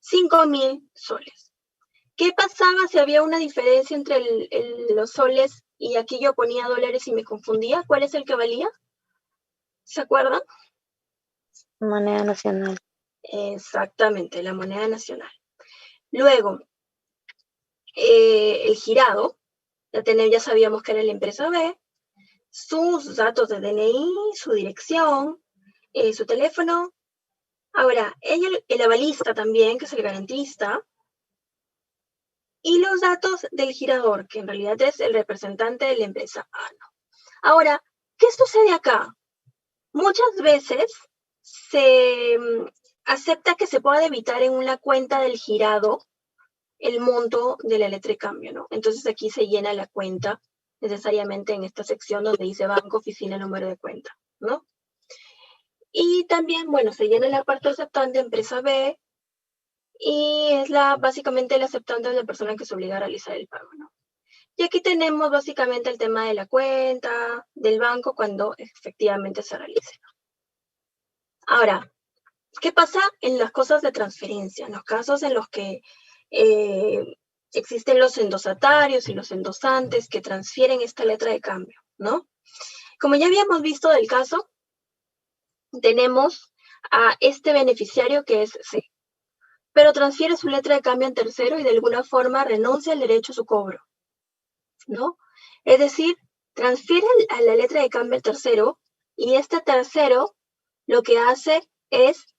5.000 soles. ¿Qué pasaba si había una diferencia entre los soles y aquí yo ponía dólares y me confundía? ¿Cuál es el que valía? ¿Se acuerdan? Moneda nacional. Exactamente, la moneda nacional. Luego, el girado, ya sabíamos que era la empresa B, sus datos de DNI, su dirección, su teléfono. Ahora, el avalista también, que es el garantista, y los datos del girador, que en realidad es el representante de la empresa A, ¿no? Ahora, ¿qué sucede acá? Muchas veces se acepta que se pueda debitar en una cuenta del girado el monto de la letra de cambio, ¿no? Entonces aquí se llena la cuenta necesariamente en esta sección donde dice banco, oficina, número de cuenta, ¿no? Y también, bueno, se llena la parte aceptante, empresa B, y es básicamente el aceptante de la persona que se obliga a realizar el pago, ¿no? Y aquí tenemos básicamente el tema de la cuenta del banco cuando efectivamente se realice. Ahora, ¿qué pasa en las cosas de transferencia? En los casos en los que existen los endosatarios y los endosantes que transfieren esta letra de cambio, ¿no? Como ya habíamos visto del caso, tenemos a este beneficiario que es C, pero transfiere su letra de cambio en tercero y de alguna forma renuncia al derecho a su cobro, ¿no? Es decir, transfiere a la letra de cambio al tercero y este tercero lo que hace es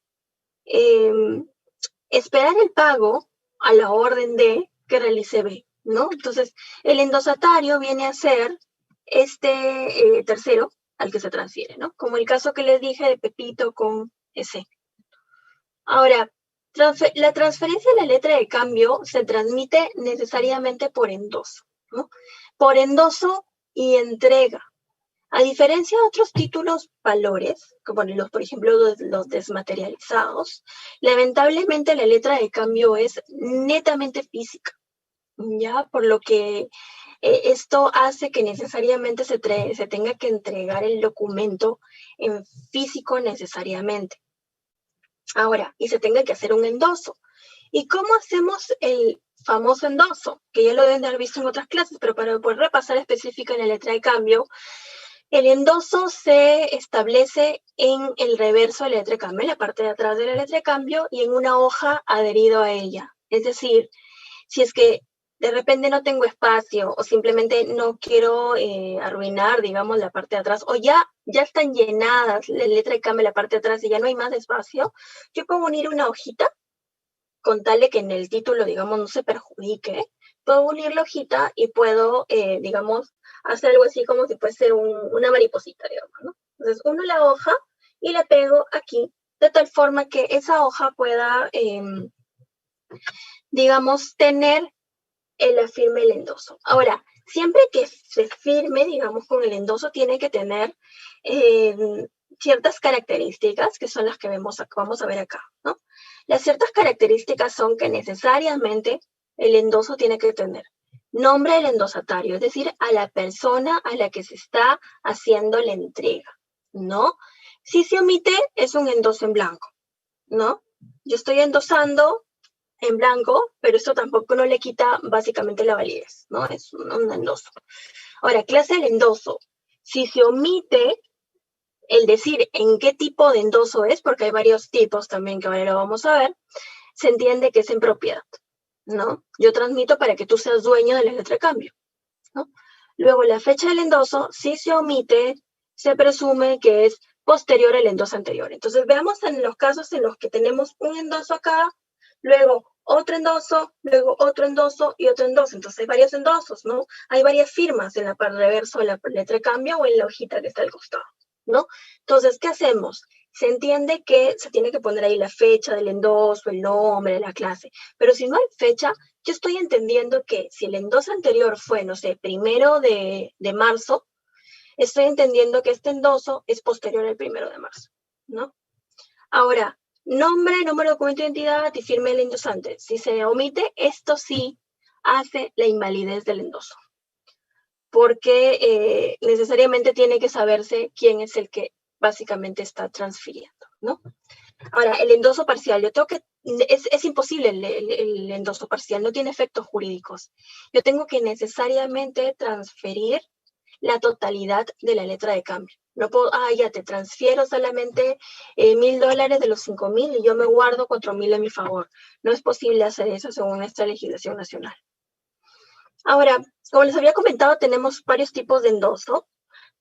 esperar el pago a la orden D que realice B, ¿no? Entonces, el endosatario viene a ser este tercero al que se transfiere, ¿no? Como el caso que les dije de Pepito con S. Ahora, la transferencia de la letra de cambio se transmite necesariamente por endoso, ¿no? Por endoso y entrega. A diferencia de otros títulos valores, como por ejemplo los desmaterializados, lamentablemente la letra de cambio es netamente física, ¿ya? Por lo que esto hace que necesariamente se tenga que entregar el documento en físico necesariamente. Ahora, y se tenga que hacer un endoso. ¿Y cómo hacemos el famoso endoso? Que ya lo deben de haber visto en otras clases, pero para poder repasar específica en la letra de cambio, el endoso se establece en el reverso de la letra de cambio, en la parte de atrás de la letra de cambio y en una hoja adherido a ella. Es decir, si es que de repente no tengo espacio o simplemente no quiero arruinar, digamos, la parte de atrás, o ya están llenadas la letra de cambio en la parte de atrás y ya no hay más espacio, yo puedo unir una hojita con tal de que en el título, digamos, no se perjudique. Puedo unir la hojita y puedo, digamos, hacer algo así como si fuese una mariposita, digamos, ¿no? Entonces, uno la hoja y la pego aquí, de tal forma que esa hoja pueda, digamos, tener la firma el endoso. Ahora, siempre que se firme, digamos, con el endoso, tiene que tener ciertas características que son las que vamos a ver acá, ¿no? Las ciertas características son que necesariamente el endoso tiene que tener nombre del endosatario, es decir, a la persona a la que se está haciendo la entrega, ¿no? Si se omite, es un endoso en blanco, ¿no? Yo estoy endosando en blanco, pero esto tampoco no le quita básicamente la validez, ¿no? Es un endoso. Ahora, clase del endoso. Si se omite el decir en qué tipo de endoso es, porque hay varios tipos también que ahora lo vamos a ver, se entiende que es en propiedad, ¿no? Yo transmito para que tú seas dueño de la letra de cambio, ¿no? Luego, la fecha del endoso, si se omite, se presume que es posterior al endoso anterior. Entonces, veamos en los casos en los que tenemos un endoso acá, luego otro endoso, luego otro endoso y otro endoso. Entonces, hay varios endosos, ¿no? Hay varias firmas en la parte reverso de la letra de cambio o en la hojita que está al costado, ¿no? Entonces, ¿qué hacemos? Se entiende que se tiene que poner ahí la fecha del endoso, el nombre de la clase, pero si no hay fecha, yo estoy entendiendo que si el endoso anterior fue, no sé, 1 de marzo, estoy entendiendo que este endoso es posterior al 1 de marzo, ¿no? Ahora, nombre, número de documento de identidad y firma del endosante. Si se omite, esto sí hace la invalidez del endoso, porque necesariamente tiene que saberse quién es el que básicamente está transfiriendo, ¿no? Ahora, el endoso parcial, es imposible el endoso parcial, no tiene efectos jurídicos. Yo tengo que necesariamente transferir la totalidad de la letra de cambio. No puedo, ya te transfiero solamente $1,000 de los 5,000 y yo me guardo 4,000 a mi favor. No es posible hacer eso según nuestra legislación nacional. Ahora, como les había comentado, tenemos varios tipos de endoso.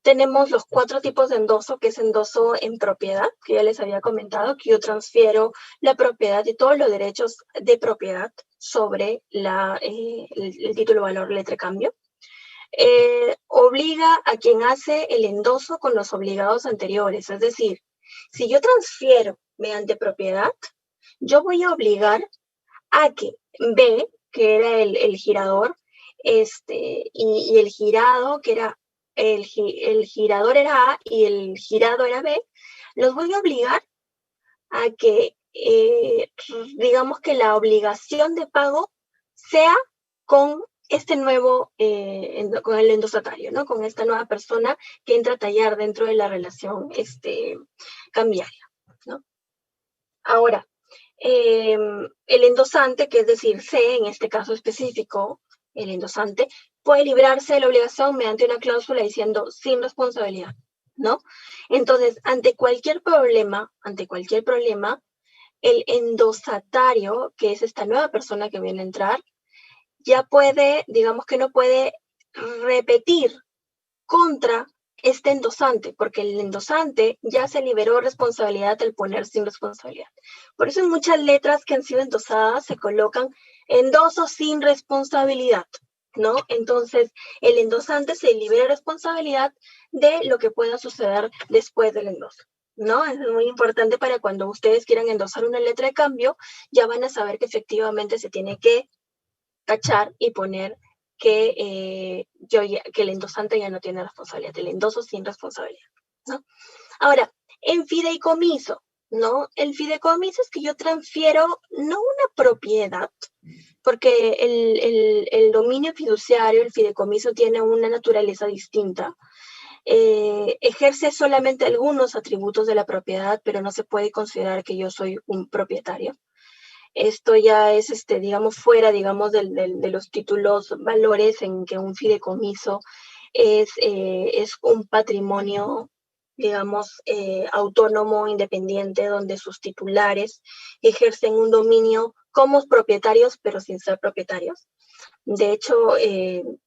Tenemos los 4 tipos de endoso, que es endoso en propiedad, que ya les había comentado, que yo transfiero la propiedad y todos los derechos de propiedad sobre el título valor letra de cambio. Obliga a quien hace el endoso con los obligados anteriores. Es decir, si yo transfiero mediante propiedad, yo voy a obligar a que B, que era el girador, y el girado, que era el girador era A y el girado era B, los voy a obligar a que, digamos que la obligación de pago sea con este nuevo, con el endosatario, ¿no? Con esta nueva persona que entra a tallar dentro de la relación cambiaria, ¿no? Ahora, el endosante, que es decir, C, en este caso específico, el endosante, puede librarse de la obligación mediante una cláusula diciendo sin responsabilidad, ¿no? Entonces, ante cualquier problema, el endosatario, que es esta nueva persona que viene a entrar, ya puede, digamos que no puede repetir contra este endosante, porque el endosante ya se liberó responsabilidad al poner sin responsabilidad. Por eso en muchas letras que han sido endosadas se colocan endoso sin responsabilidad, ¿no? Entonces, el endosante se libera responsabilidad de lo que pueda suceder después del endoso, ¿no? Es muy importante para cuando ustedes quieran endosar una letra de cambio, ya van a saber que efectivamente se tiene que tachar y poner que el endosante ya no tiene responsabilidad, el endoso sin responsabilidad, ¿no? Ahora, en fideicomiso, ¿no? El fideicomiso es que yo transfiero no una propiedad, porque el dominio fiduciario, el fideicomiso, tiene una naturaleza distinta. Ejerce solamente algunos atributos de la propiedad, pero no se puede considerar que yo soy un propietario. Esto ya es, digamos, fuera, digamos, de los títulos valores en que un fideicomiso es un patrimonio, digamos, autónomo, independiente, donde sus titulares ejercen un dominio como propietarios, pero sin ser propietarios. De hecho,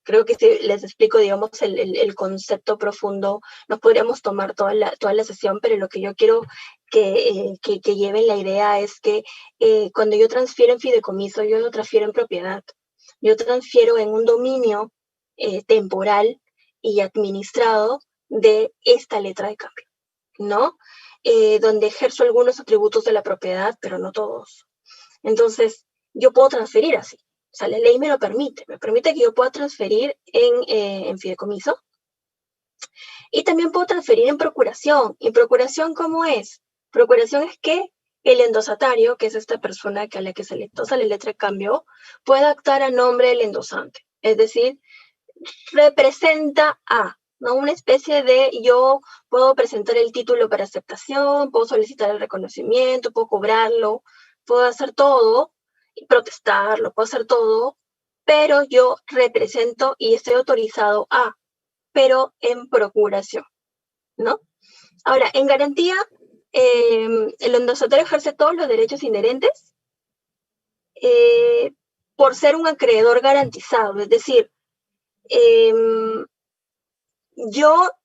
creo que si les explico, digamos, el concepto profundo, nos podríamos tomar toda la sesión, pero lo que yo quiero que lleven la idea es que cuando yo transfiero en fideicomiso, yo no transfiero en propiedad, yo transfiero en un dominio temporal y administrado de esta letra de cambio, ¿no? Donde ejerzo algunos atributos de la propiedad, pero no todos. Entonces, yo puedo transferir así. O sea, la ley me permite que yo pueda transferir en fideicomiso. Y también puedo transferir en procuración. ¿Y procuración cómo es? Procuración es que el endosatario, que es esta persona a la que se le endosa la letra de cambio, pueda actuar a nombre del endosante. Es decir, representa a, ¿no? Una especie de, yo puedo presentar el título para aceptación, puedo solicitar el reconocimiento, puedo cobrarlo, puedo hacer todo, y protestarlo, puedo hacer todo, pero yo represento y estoy autorizado a, pero en procuración, ¿no? Ahora, en garantía, el endosatario ejerce todos los derechos inherentes por ser un acreedor garantizado, es decir,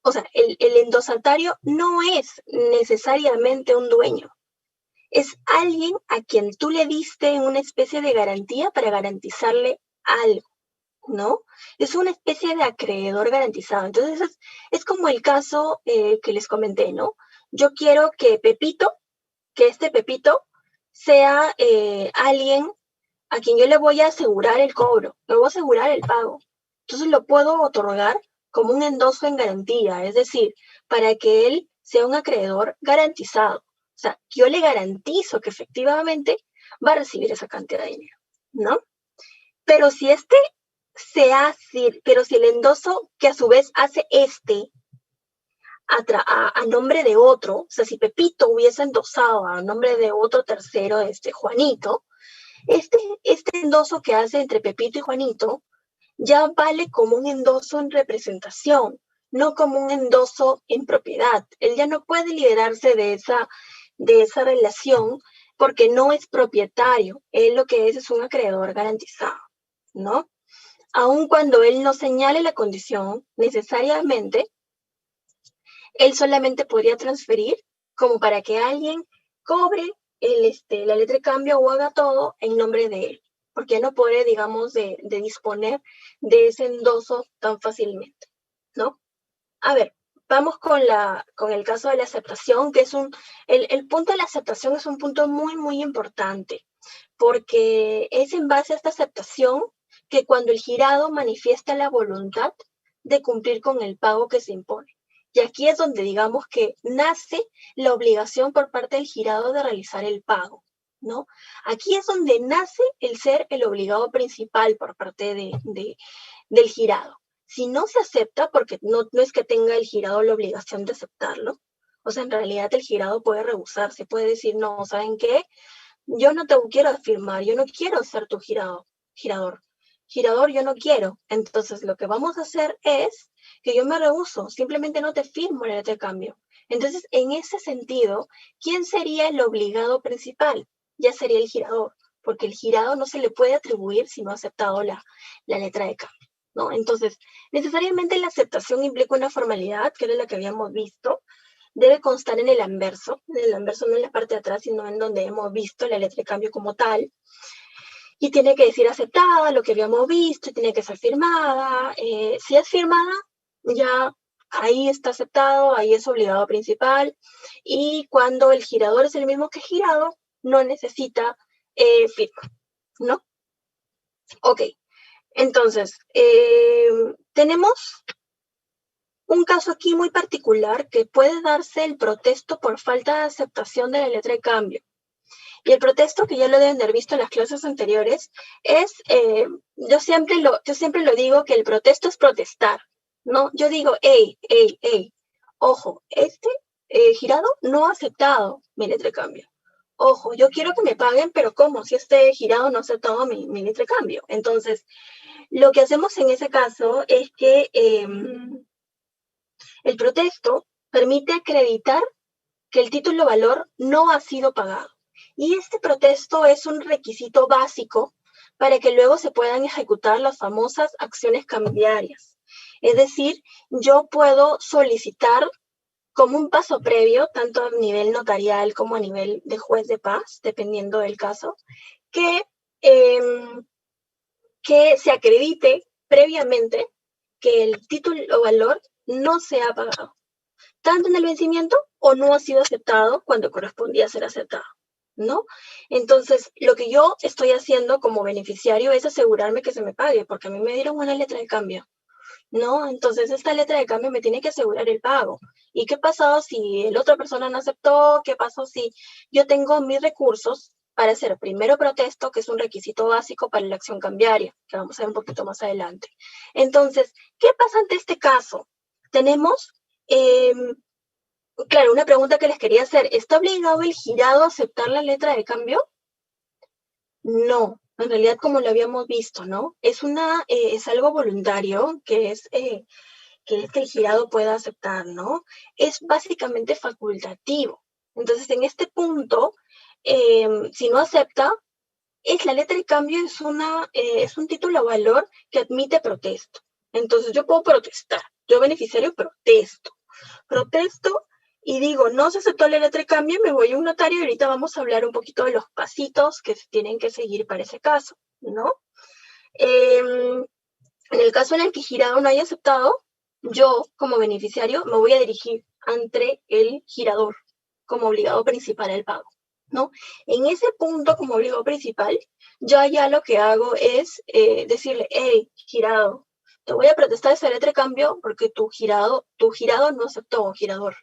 o sea, el endosatario no es necesariamente un dueño, es alguien a quien tú le diste una especie de garantía para garantizarle algo, ¿no? Es una especie de acreedor garantizado. Entonces, es como el caso que les comenté, ¿no? Yo quiero que este Pepito sea alguien a quien yo le voy a asegurar el cobro, le voy a asegurar el pago. Entonces lo puedo otorgar como un endoso en garantía, es decir, para que él sea un acreedor garantizado. O sea, yo le garantizo que efectivamente va a recibir esa cantidad de dinero, ¿no? Pero si pero si el endoso que a su vez hace a nombre de otro, o sea, si Pepito hubiese endosado a nombre de otro tercero, Juanito, este endoso que hace entre Pepito y Juanito ya vale como un endoso en representación, no como un endoso en propiedad. Él ya no puede liberarse de esa relación porque no es propietario. Él lo que es un acreedor garantizado, ¿no? Aun cuando él no señale la condición, necesariamente, él solamente podría transferir como para que alguien cobre la letra de cambio o haga todo en nombre de él, porque no puede, digamos, de disponer de ese endoso tan fácilmente, ¿no? A ver, vamos con el caso de la aceptación, que es el punto de la aceptación es un punto muy, muy importante, porque es en base a esta aceptación que cuando el girado manifiesta la voluntad de cumplir con el pago que se impone. Y aquí es donde digamos que nace la obligación por parte del girado de realizar el pago, ¿no? Aquí es donde nace el ser el obligado principal por parte del girado. Si no se acepta, porque no es que tenga el girado la obligación de aceptarlo, o sea, en realidad el girado puede rehusarse, puede decir, no, ¿saben qué? Yo no te quiero afirmar, yo no quiero ser tu girador. Girador, yo no quiero. Entonces, lo que vamos a hacer es que yo me rehúso, simplemente no te firmo el letra de cambio. Entonces, en ese sentido, ¿quién sería el obligado principal? Ya sería el girador, porque el girado no se le puede atribuir si no ha aceptado la letra de cambio, ¿no? Entonces, necesariamente la aceptación implica una formalidad, que era la que habíamos visto, debe constar en el anverso no en la parte de atrás, sino en donde hemos visto la letra de cambio como tal, y tiene que decir aceptada, lo que habíamos visto, y tiene que ser firmada. Si es firmada, ya ahí está aceptado, ahí es obligado principal, y cuando el girador es el mismo que girado, no necesita firma, ¿no? Ok, entonces, tenemos un caso aquí muy particular que puede darse el protesto por falta de aceptación de la letra de cambio. Y el protesto, que ya lo deben haber visto en las clases anteriores, es, yo siempre lo digo, que el protesto es protestar, ¿no? Yo digo, hey, ojo, girado no ha aceptado mi letra de cambio. Ojo, yo quiero que me paguen, pero ¿cómo? Si este girado no ha aceptado mi letra de cambio. Entonces, lo que hacemos en ese caso es que el protesto permite acreditar que el título valor no ha sido pagado. Y este protesto es un requisito básico para que luego se puedan ejecutar las famosas acciones cambiarias. Es decir, yo puedo solicitar como un paso previo, tanto a nivel notarial como a nivel de juez de paz, dependiendo del caso, que se acredite previamente que el título o valor no se ha pagado, tanto en el vencimiento o no ha sido aceptado cuando correspondía ser aceptado, ¿no? Entonces, lo que yo estoy haciendo como beneficiario es asegurarme que se me pague, porque a mí me dieron una letra de cambio, ¿no? Entonces, esta letra de cambio me tiene que asegurar el pago. ¿Y qué pasó si la otra persona no aceptó? ¿Qué pasó si yo tengo mis recursos para hacer primero protesto, que es un requisito básico para la acción cambiaria, que vamos a ver un poquito más adelante? Entonces, ¿qué pasa ante este caso? Tenemos, claro, una pregunta que les quería hacer, ¿está obligado el girado a aceptar la letra de cambio? No, en realidad como lo habíamos visto, ¿no? Es algo voluntario, que es que el girado pueda aceptar, ¿no? Es básicamente facultativo. Entonces, en este punto, si no acepta, la letra de cambio es un título a valor que admite protesto. Entonces, yo puedo protestar. Yo, beneficiario, protesto y digo, no se aceptó la letra de cambio, me voy a un notario y ahorita vamos a hablar un poquito de los pasitos que se tienen que seguir para ese caso, ¿no? En el caso en el que girado no haya aceptado, yo, como beneficiario, me voy a dirigir ante el girador como obligado principal al pago, ¿no? En ese punto, como obligado principal, yo ya lo que hago es decirle, hey, girado, te voy a protestar esa letra de cambio porque tu girado no aceptó, girador.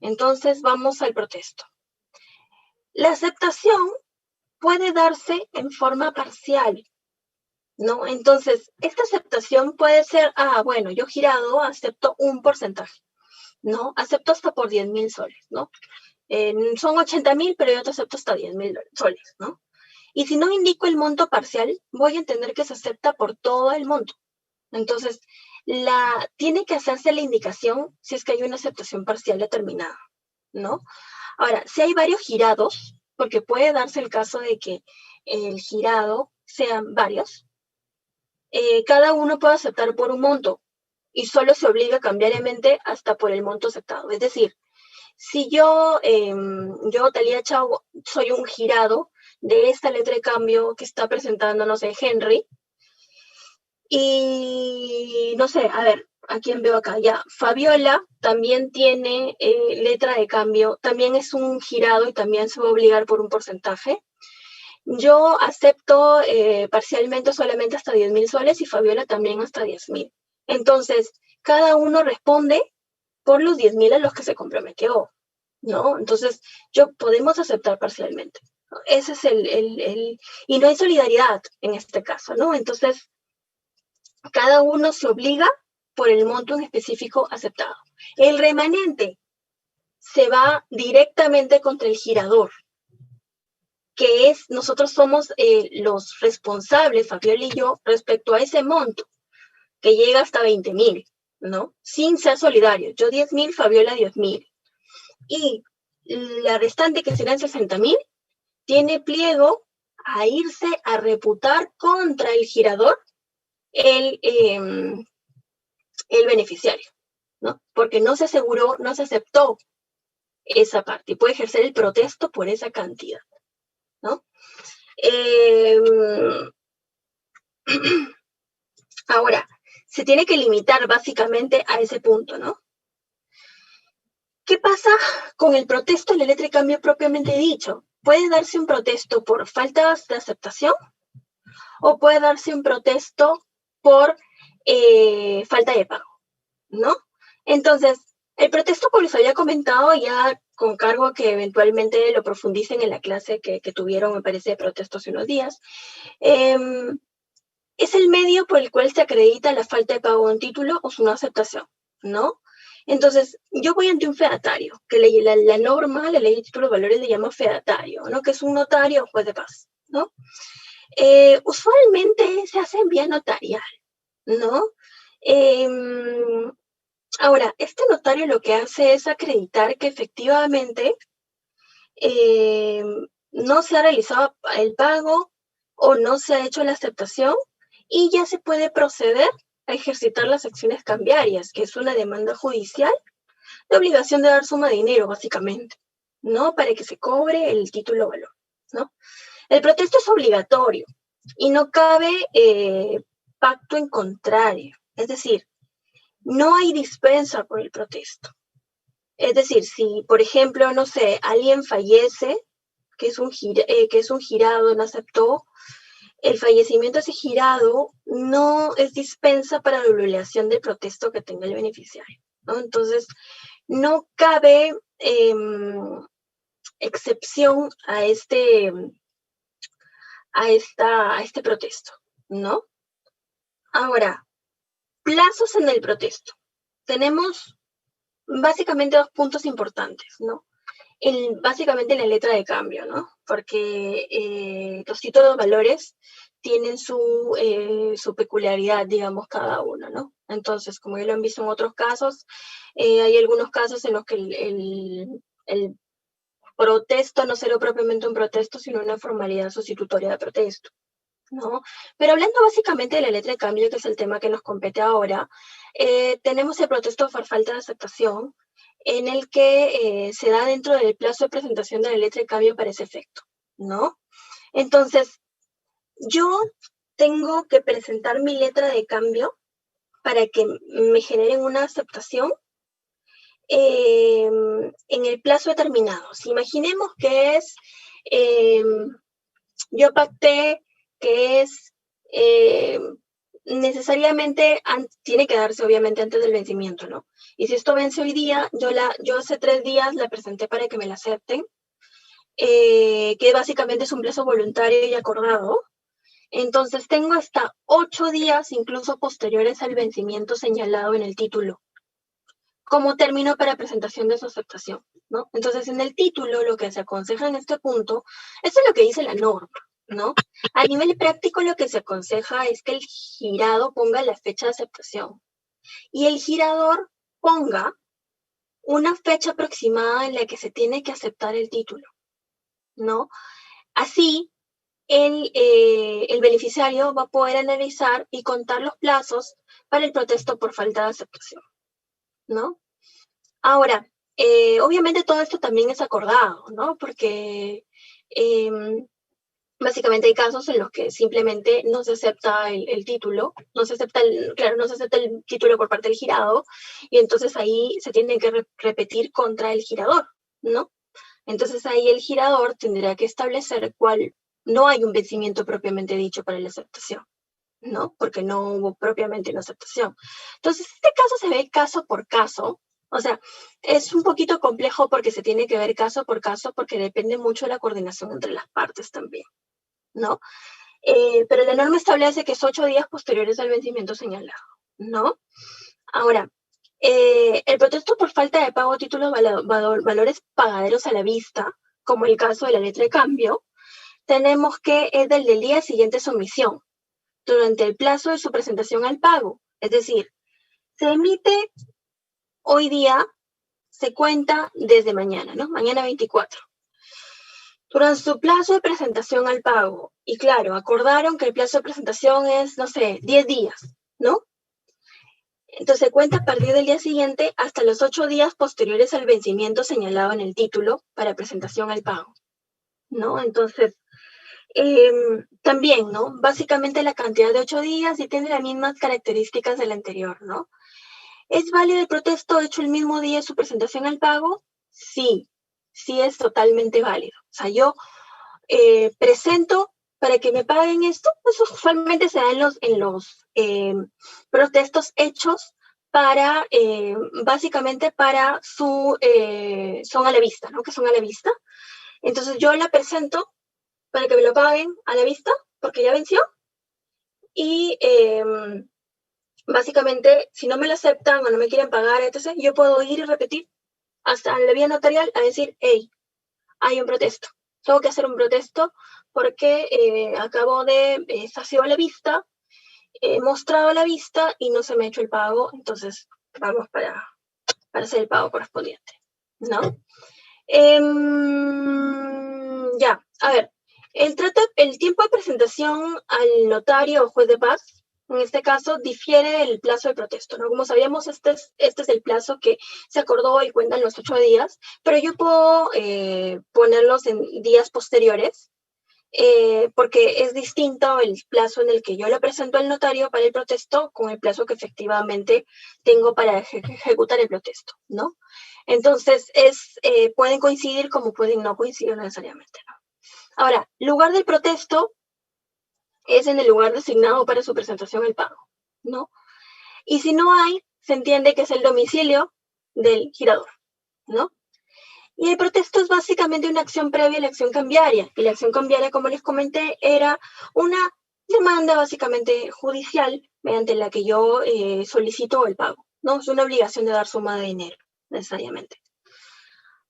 Entonces, vamos al protesto. La aceptación puede darse en forma parcial, ¿no? Entonces, esta aceptación puede ser, bueno, yo girado acepto un porcentaje, ¿no? Acepto hasta por 10,000 soles, ¿no? Son 80,000, pero yo te acepto hasta 10,000 soles, ¿no? Y si no indico el monto parcial, voy a entender que se acepta por todo el monto. Entonces, tiene que hacerse la indicación si es que hay una aceptación parcial determinada, ¿no? Ahora, si hay varios girados, porque puede darse el caso de que el girado sean varios, cada uno puede aceptar por un monto y solo se obliga cambiariamente hasta por el monto aceptado. Es decir, si yo, Talía Chao, soy un girado de esta letra de cambio que está presentando, no sé, Henry, y no sé, a ver, ¿a quién veo acá? Ya, Fabiola también tiene letra de cambio, también es un girado y también se va a obligar por un porcentaje. Yo acepto parcialmente solamente hasta 10,000 soles y Fabiola también hasta 10,000. Entonces, cada uno responde por los 10,000 a los que se comprometió, ¿no? Entonces, podemos aceptar parcialmente. Ese es y no hay solidaridad en este caso, ¿no? Entonces, cada uno se obliga por el monto en específico aceptado. El remanente se va directamente contra el girador, que es, nosotros somos los responsables, Fabiola y yo, respecto a ese monto, que llega hasta 20.000, ¿no? Sin ser solidarios. Yo 10.000, Fabiola 10.000. Y la restante, que serán 60.000, tiene pliego a irse a reputar contra el girador el beneficiario, ¿no? Porque no se aseguró, no se aceptó esa parte y puede ejercer el protesto por esa cantidad, ¿no? Ahora, se tiene que limitar básicamente a ese punto, ¿no? ¿Qué pasa con el protesto en la letra de cambio propiamente dicho? Puede darse un protesto por faltas de aceptación o puede darse un protesto por falta de pago, ¿no? Entonces, el protesto, como les había comentado, ya con cargo que eventualmente lo profundicen en la clase que tuvieron, me parece, de protesto hace unos días, es el medio por el cual se acredita la falta de pago de un título o su no aceptación, ¿no? Entonces, yo voy ante un fedatario, que la norma, la ley de títulos de valores le llama fedatario, ¿no? Que es un notario o juez de paz, ¿no? Usualmente se hace en vía notarial, ¿no? Ahora, este notario lo que hace es acreditar que efectivamente no se ha realizado el pago o no se ha hecho la aceptación y ya se puede proceder a ejercitar las acciones cambiarias, que es una demanda judicial de obligación de dar suma de dinero, básicamente, ¿no? Para que se cobre el título valor, ¿no? El protesto es obligatorio y no cabe pacto en contrario, es decir, no hay dispensa por el protesto. Es decir, si, por ejemplo, no sé, alguien fallece, que es un girado, no aceptó, el fallecimiento de ese girado no es dispensa para la obligación del protesto que tenga el beneficiario, ¿no? Entonces, no cabe excepción a este protesto, ¿no? Ahora, plazos en el protesto. Tenemos básicamente dos puntos importantes, ¿no? Básicamente en la letra de cambio, ¿no? Porque los títulos de valores tienen su peculiaridad, digamos, cada uno, ¿no? Entonces, como ya lo han visto en otros casos, hay algunos casos en los que el protesto no será propiamente un protesto, sino una formalidad sustitutoria de protesto, ¿no? Pero hablando básicamente de la letra de cambio, que es el tema que nos compete ahora, tenemos el protesto por falta de aceptación, en el que se da dentro del plazo de presentación de la letra de cambio para ese efecto, ¿no? Entonces, yo tengo que presentar mi letra de cambio para que me generen una aceptación en el plazo determinado. Si imaginemos que es, yo pacté que es necesariamente tiene que darse obviamente antes del vencimiento, ¿no? Y si esto vence hoy día, yo hace 3 días la presenté para que me la acepten, que básicamente es un plazo voluntario y acordado. Entonces tengo hasta 8 días, incluso posteriores al vencimiento señalado en el título, como término para presentación de su aceptación, ¿no? Entonces, en el título, lo que se aconseja en este punto, eso es lo que dice la norma, ¿no? A nivel práctico, lo que se aconseja es que el girado ponga la fecha de aceptación y el girador ponga una fecha aproximada en la que se tiene que aceptar el título, ¿no? Así, el beneficiario va a poder analizar y contar los plazos para el protesto por falta de aceptación, ¿no? Ahora, obviamente todo esto también es acordado, ¿no? Porque básicamente hay casos en los que simplemente no se acepta el título, no se acepta el título por parte del girado, y entonces ahí se tiene que repetir contra el girador, ¿no? Entonces ahí el girador tendrá que establecer cuál, no hay un vencimiento propiamente dicho para la aceptación, ¿no? Porque no hubo propiamente una aceptación. Entonces, este caso se ve caso por caso, O sea, es un poquito complejo porque se tiene que ver caso por caso porque depende mucho de la coordinación entre las partes también, ¿no? Pero la norma establece que es 8 días posteriores al vencimiento señalado, ¿no? Ahora, el protesto por falta de pago de títulos valores pagaderos a la vista, como el caso de la letra de cambio, tenemos que es del día siguiente a su emisión, durante el plazo de su presentación al pago. Es decir, se emite hoy día, se cuenta desde mañana, ¿no? Mañana 24. Durante su plazo de presentación al pago, y claro, acordaron que el plazo de presentación es, no sé, 10 días, ¿no? Entonces se cuenta a partir del día siguiente hasta los 8 días posteriores al vencimiento señalado en el título para presentación al pago, ¿no? Entonces, también, ¿no? Básicamente la cantidad de 8 días y tiene las mismas características del anterior, ¿no? ¿Es válido el protesto hecho el mismo día de su presentación al pago? Sí, sí es totalmente válido. O sea, yo presento para que me paguen esto, eso usualmente se da en los protestos hechos para, básicamente para son a la vista, ¿no? Que son a la vista. Entonces yo la presento para que me lo paguen a la vista, porque ya venció. Y básicamente, si no me lo aceptan o no me quieren pagar, etc., yo puedo ir y repetir hasta la vía notarial a decir, hey, hay un protesto. Tengo que hacer un protesto porque acabo de saciar a la vista, he mostrado a la vista y no se me ha hecho el pago, entonces vamos para hacer el pago correspondiente, ¿no? Ya, a ver, el tiempo de presentación al notario o juez de paz, en este caso, difiere del plazo de protesto, ¿no? Como sabíamos, este es el plazo que se acordó y cuentan los 8 días, pero yo puedo ponerlos en días posteriores, porque es distinto el plazo en el que yo le presento al notario para el protesto con el plazo que efectivamente tengo para ejecutar el protesto, ¿no? Entonces, pueden coincidir como pueden no coincidir necesariamente, ¿no? Ahora, lugar del protesto es en el lugar designado para su presentación al pago, ¿no? Y si no hay, se entiende que es el domicilio del girador, ¿no? Y el protesto es básicamente una acción previa a la acción cambiaria. Y la acción cambiaria, como les comenté, era una demanda básicamente judicial mediante la que yo solicito el pago, ¿no? Es una obligación de dar suma de dinero, necesariamente.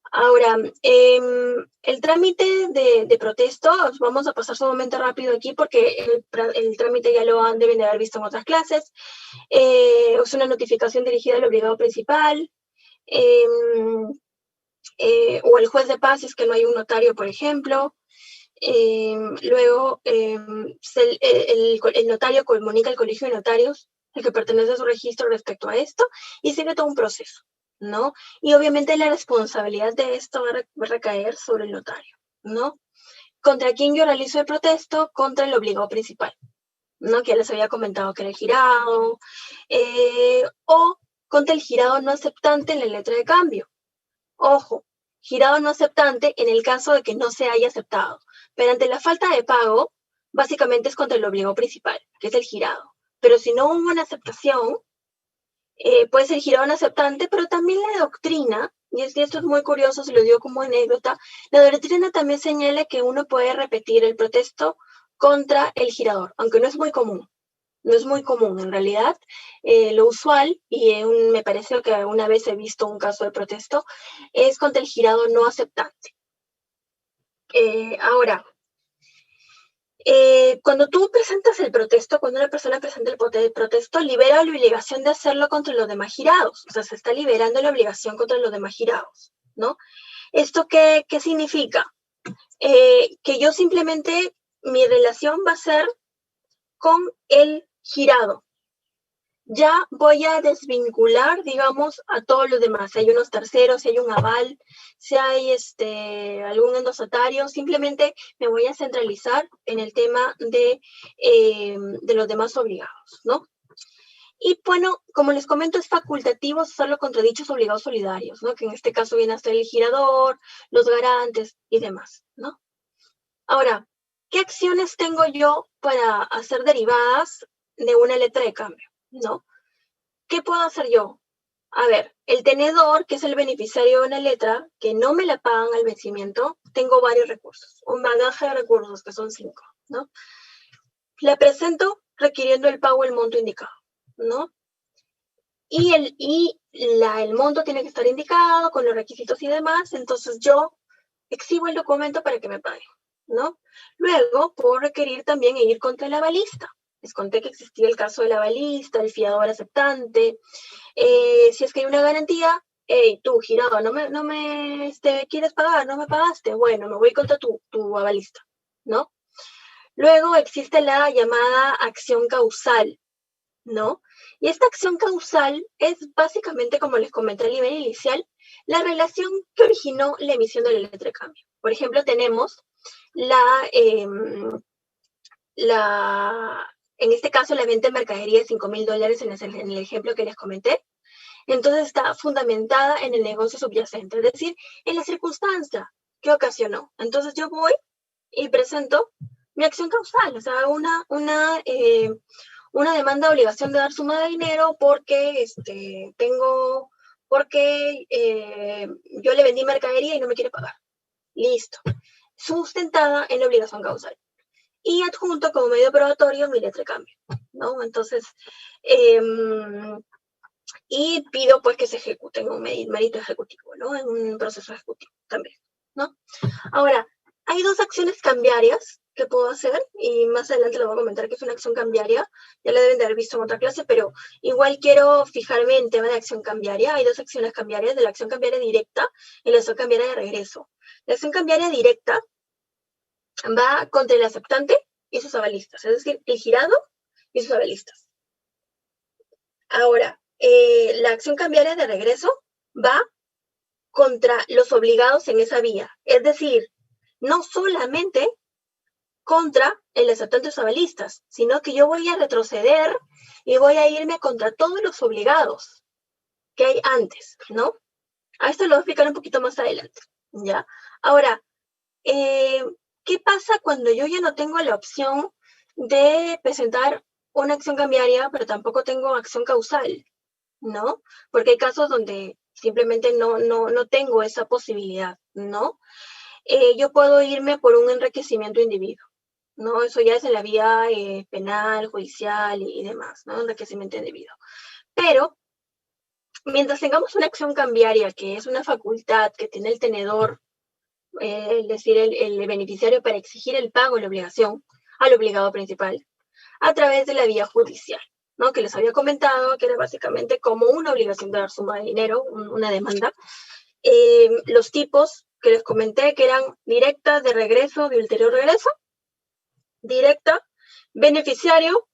Ahora, el trámite de protesto, vamos a pasar sumamente rápido aquí porque el trámite ya lo deben de haber visto en otras clases. Es una notificación dirigida al obligado principal, o el juez de paz, si es que no hay un notario, por ejemplo. Luego, el notario comunica al colegio de notarios, el que pertenece a su registro respecto a esto, y sigue todo un proceso, ¿no? Y obviamente la responsabilidad de esto va a recaer sobre el notario, ¿no? ¿Contra quién yo realizo el protesto? Contra el obligado principal, ¿no? Que ya les había comentado que era el girado, o contra el girado no aceptante en la letra de cambio. Ojo, girado no aceptante en el caso de que no se haya aceptado. Pero ante la falta de pago, básicamente es contra el obligado principal, que es el girado. Pero si no hubo una aceptación, puede ser girado no aceptante, pero también la doctrina, y esto es muy curioso, se lo digo como anécdota, la doctrina también señala que uno puede repetir el protesto contra el girador, aunque no es muy común. No es muy común, en realidad. Lo usual, y me parece que una vez he visto un caso de protesto, es contra el girado no aceptante. Ahora, cuando tú presentas el protesto, cuando una persona presenta el protesto, libera la obligación de hacerlo contra los demás girados. O sea, se está liberando la obligación contra los demás girados, ¿no? ¿Esto qué significa? Que yo simplemente, mi relación va a ser con el girado. Ya voy a desvincular, digamos, a todos los demás. Si hay unos terceros, si hay un aval, si hay algún endosatario, simplemente me voy a centralizar en el tema de los demás obligados, ¿no? Y bueno, como les comento, es facultativo hacerlo contra dichos obligados solidarios, ¿no? Que en este caso viene a ser el girador, los garantes y demás, ¿no? Ahora, ¿qué acciones tengo yo para hacer derivadas de una letra de cambio, ¿no? ¿Qué puedo hacer yo? A ver, el tenedor, que es el beneficiario de una letra, que no me la pagan al vencimiento, tengo varios recursos, un bagaje de recursos, que son 5, ¿no? La presento requiriendo el pago del monto indicado, ¿no? Y el monto tiene que estar indicado con los requisitos y demás, entonces yo exhibo el documento para que me paguen, ¿no? Luego puedo requerir también ir contra el avalista. Les conté que existía el caso del avalista, el fiador aceptante. Si es que hay una garantía, hey, tú, girado, no me quieres pagar, no me pagaste, bueno, me voy contra tu avalista, ¿no? Luego existe la llamada acción causal, ¿no? Y esta acción causal es básicamente, como les comenté al nivel inicial, la relación que originó la emisión de la letra de cambio. Por ejemplo, tenemos en este caso, la venta de mercadería de $5,000 en el ejemplo que les comenté. Entonces está fundamentada en el negocio subyacente, es decir, en la circunstancia que ocasionó. Entonces yo voy y presento mi acción causal, o sea, una demanda de obligación de dar suma de dinero porque yo le vendí mercadería y no me quiere pagar. Listo. Sustentada en la obligación causal. Y adjunto como medio probatorio mi letra de cambio, ¿no? Entonces, y pido pues que se ejecute en un mérito ejecutivo, ¿no? En un proceso ejecutivo también, ¿no? Ahora, hay dos acciones cambiarias que puedo hacer, y más adelante les voy a comentar que es una acción cambiaria, ya la deben de haber visto en otra clase, pero igual quiero fijarme en tema de acción cambiaria. Hay dos acciones cambiarias, de la acción cambiaria directa y la acción cambiaria de regreso. La acción cambiaria directa va contra el aceptante y sus avalistas, es decir, el girado y sus avalistas. Ahora, la acción cambiaria de regreso va contra los obligados en esa vía, es decir, no solamente contra el aceptante y sus avalistas, sino que yo voy a retroceder y voy a irme contra todos los obligados que hay antes, ¿no? A esto lo voy a explicar un poquito más adelante, ¿ya? Ahora, ¿qué pasa cuando yo ya no tengo la opción de presentar una acción cambiaria, pero tampoco tengo acción causal, ¿no? Porque hay casos donde simplemente no tengo esa posibilidad, ¿no? Yo puedo irme por un enriquecimiento individuo, ¿no? Eso ya es en la vía penal, judicial y demás, ¿no? Enriquecimiento individuo. Pero, mientras tengamos una acción cambiaria, que es una facultad que tiene el tenedor, es decir, el beneficiario, para exigir el pago de la obligación al obligado principal a través de la vía judicial, ¿no? Que les había comentado que era básicamente como una obligación de dar suma de dinero, una demanda. Los tipos que les comenté que eran directa, de regreso, de ulterior regreso, directa, beneficiario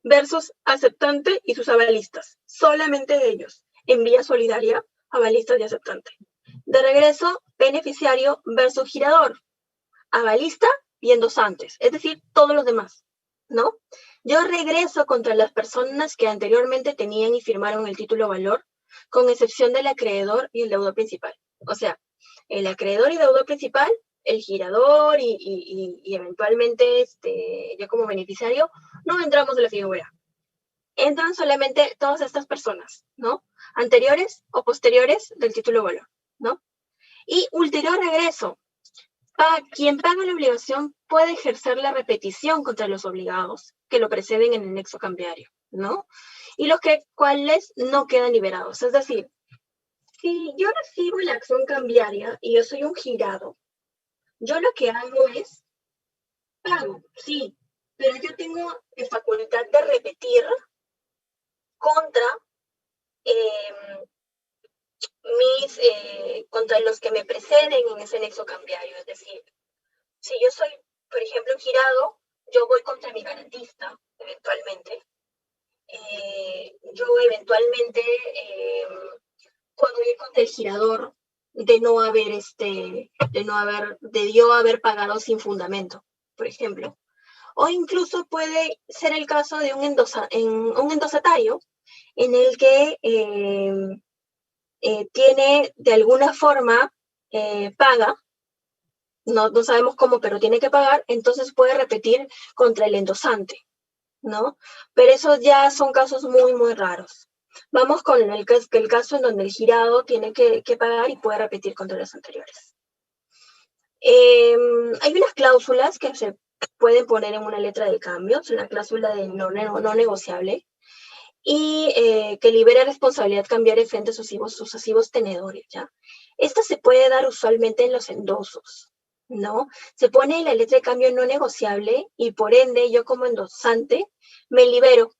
versus aceptante y sus avalistas, solamente de ellos, en vía solidaria, avalistas y aceptante. De regreso, beneficiario versus girador, avalista y endosantes, es decir, todos los demás, ¿no? Yo regreso contra las personas que anteriormente tenían y firmaron el título valor, con excepción del acreedor y el deudor principal. O sea, el acreedor y deudor principal, el girador y eventualmente yo como beneficiario, no entramos en la figura. Entran solamente todas estas personas, ¿no? Anteriores o posteriores del título valor, ¿no? Y ulterior regreso, quien paga la obligación puede ejercer la repetición contra los obligados que lo preceden en el nexo cambiario, ¿no? Y los cuales no quedan liberados. Es decir, si yo recibo la acción cambiaria y yo soy un girado, yo lo que hago es pago, sí, pero yo tengo facultad de repetir contra contra los que me preceden en ese nexo cambiario. Es decir, si yo soy, por ejemplo, un girado, yo voy contra mi garantista, eventualmente. Yo eventualmente puedo ir contra el girador debió haber pagado sin fundamento, por ejemplo. O incluso puede ser el caso de un endosatario en el que tiene de alguna forma paga, no sabemos cómo, pero tiene que pagar, entonces puede repetir contra el endosante, ¿no? Pero esos ya son casos muy, muy raros. Vamos con el caso en donde el girado tiene que pagar y puede repetir contra los anteriores. Hay unas cláusulas que se pueden poner en una letra de cambio, es una cláusula de no negociable, y que libera responsabilidad cambiaria frente a sucesivos tenedores, ¿ya? Esta se puede dar usualmente en los endosos, ¿no? Se pone en la letra de cambio no negociable y por ende yo como endosante me libero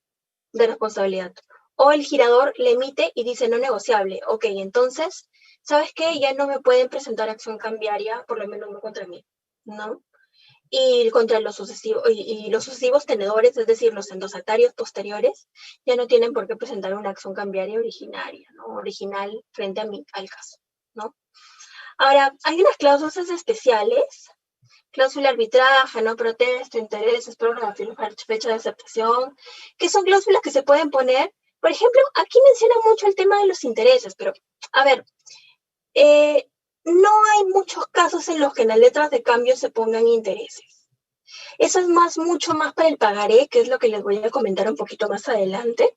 de responsabilidad. O el girador le emite y dice no negociable. Ok, entonces, ¿sabes qué? Ya no me pueden presentar acción cambiaria, por lo menos no contra mí, ¿no? Y contra los sucesivos tenedores, es decir, los endosatarios posteriores, ya no tienen por qué presentar una acción cambiaria originaria, ¿no? Original frente al caso, ¿no? Ahora, hay unas cláusulas especiales, cláusula arbitraje, no protesto, intereses, prórroga, fecha de aceptación, que son cláusulas que se pueden poner. Por ejemplo, aquí menciona mucho el tema de los intereses, pero, a ver, no hay muchos casos en los que en las letras de cambio se pongan intereses. Eso es mucho más para el pagaré, que es lo que les voy a comentar un poquito más adelante.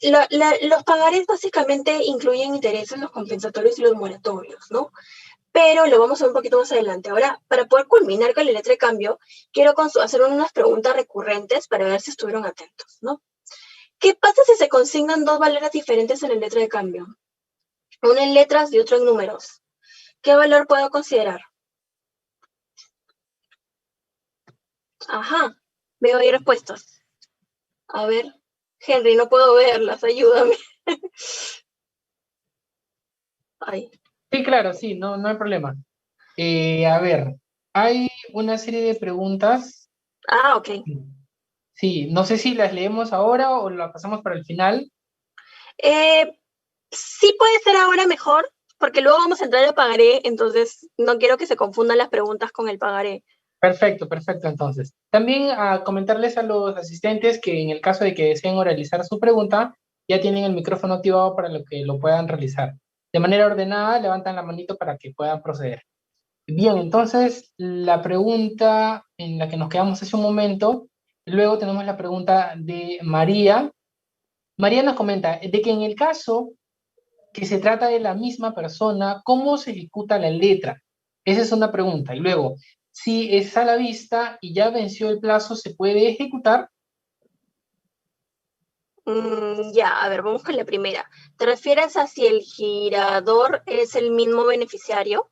Los pagarés básicamente incluyen intereses, los compensatorios y los moratorios, ¿no? Pero lo vamos a ver un poquito más adelante. Ahora, para poder culminar con la letra de cambio, quiero hacer unas preguntas recurrentes para ver si estuvieron atentos, ¿no? ¿Qué pasa si se consignan dos valores diferentes en la letra de cambio? Uno en letras y otro en números. ¿Qué valor puedo considerar? Ajá, veo ahí respuestas. A ver, Henry, no puedo verlas, ayúdame. Ay. Sí, claro, sí, no hay problema. A ver, hay una serie de preguntas. Ah, ok. Sí, no sé si las leemos ahora o las pasamos para el final. Sí puede ser ahora mejor, porque luego vamos a entrar al pagaré, entonces no quiero que se confundan las preguntas con el pagaré. Perfecto, perfecto, entonces. También a comentarles a los asistentes que en el caso de que deseen oralizar su pregunta, ya tienen el micrófono activado para lo que lo puedan realizar. De manera ordenada, levantan la manito para que puedan proceder. Bien, entonces, la pregunta en la que nos quedamos hace un momento, luego tenemos la pregunta de María. María nos comenta de que en el caso que se trata de la misma persona, ¿cómo se ejecuta la letra? Esa es una pregunta. Y luego, si es a la vista y ya venció el plazo, ¿se puede ejecutar? Ya, a ver, vamos con la primera. ¿Te refieres a si el girador es el mismo beneficiario?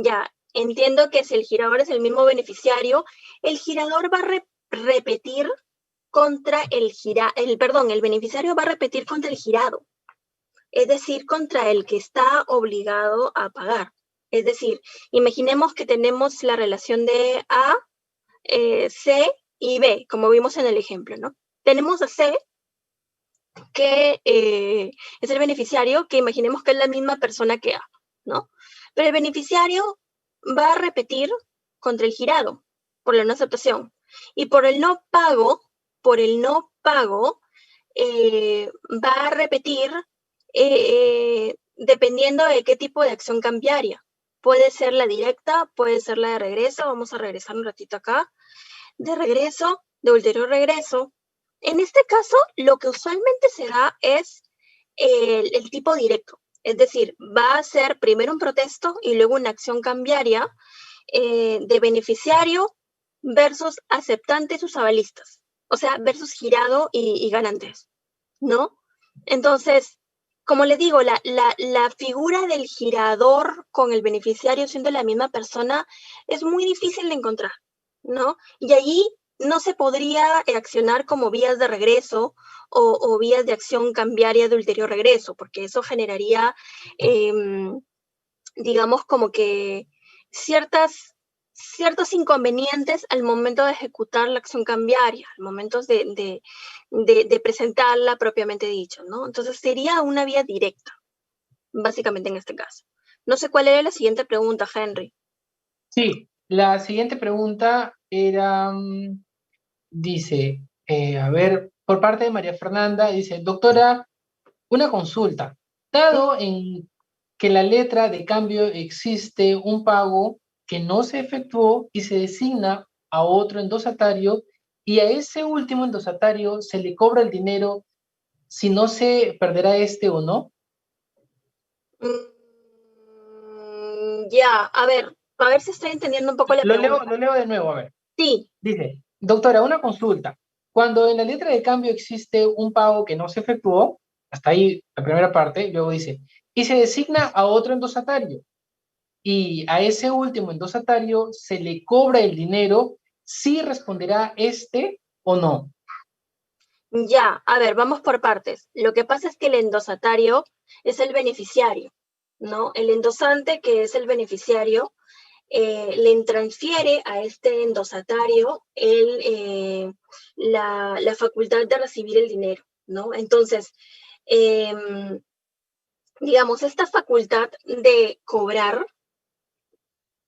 Ya, entiendo que si el girador es el mismo beneficiario, el girador va a repetir contra el beneficiario va a repetir contra el girado, es decir, contra el que está obligado a pagar. Es decir, imaginemos que tenemos la relación de A, C y B, como vimos en el ejemplo, ¿no? Tenemos a C, que es el beneficiario, que imaginemos que es la misma persona que A, ¿no? Pero el beneficiario va a repetir contra el girado por la no aceptación. Y por el no pago, va a repetir dependiendo de qué tipo de acción cambiaria. Puede ser la directa, puede ser la de regreso. Vamos a regresar un ratito acá. De regreso, de ulterior regreso. En este caso, lo que usualmente se da es el tipo directo. Es decir, va a ser primero un protesto y luego una acción cambiaria de beneficiario versus aceptante y sus avalistas. O sea, versus girado y ganantes, ¿no? Entonces, como les digo, la figura del girador con el beneficiario siendo la misma persona es muy difícil de encontrar, ¿no? Y allí no se podría accionar como vías de regreso o vías de acción cambiaria de ulterior regreso, porque eso generaría, digamos, como que ciertos inconvenientes al momento de ejecutar la acción cambiaria, al momento de presentarla propiamente dicho, ¿no? Entonces sería una vía directa, básicamente en este caso. No sé cuál era la siguiente pregunta, Henry. Sí, la siguiente pregunta era, dice, a ver, por parte de María Fernanda, dice, doctora, una consulta. Dado en que la letra de cambio existe un pago que no se efectuó y se designa a otro endosatario y a ese último endosatario se le cobra el dinero si no se perderá este o no. Ya, a ver si estoy entendiendo un poco la pregunta. Lo leo de nuevo, a ver. Sí. Dice, doctora, una consulta. Cuando en la letra de cambio existe un pago que no se efectuó, hasta ahí la primera parte, luego dice, y se designa a otro endosatario, y a ese último endosatario se le cobra el dinero, si responderá este o no. Ya, a ver, vamos por partes. Lo que pasa es que el endosatario es el beneficiario, ¿no? El endosante, que es el beneficiario, le transfiere a este endosatario la facultad de recibir el dinero, ¿no? Entonces, digamos, esta facultad de cobrar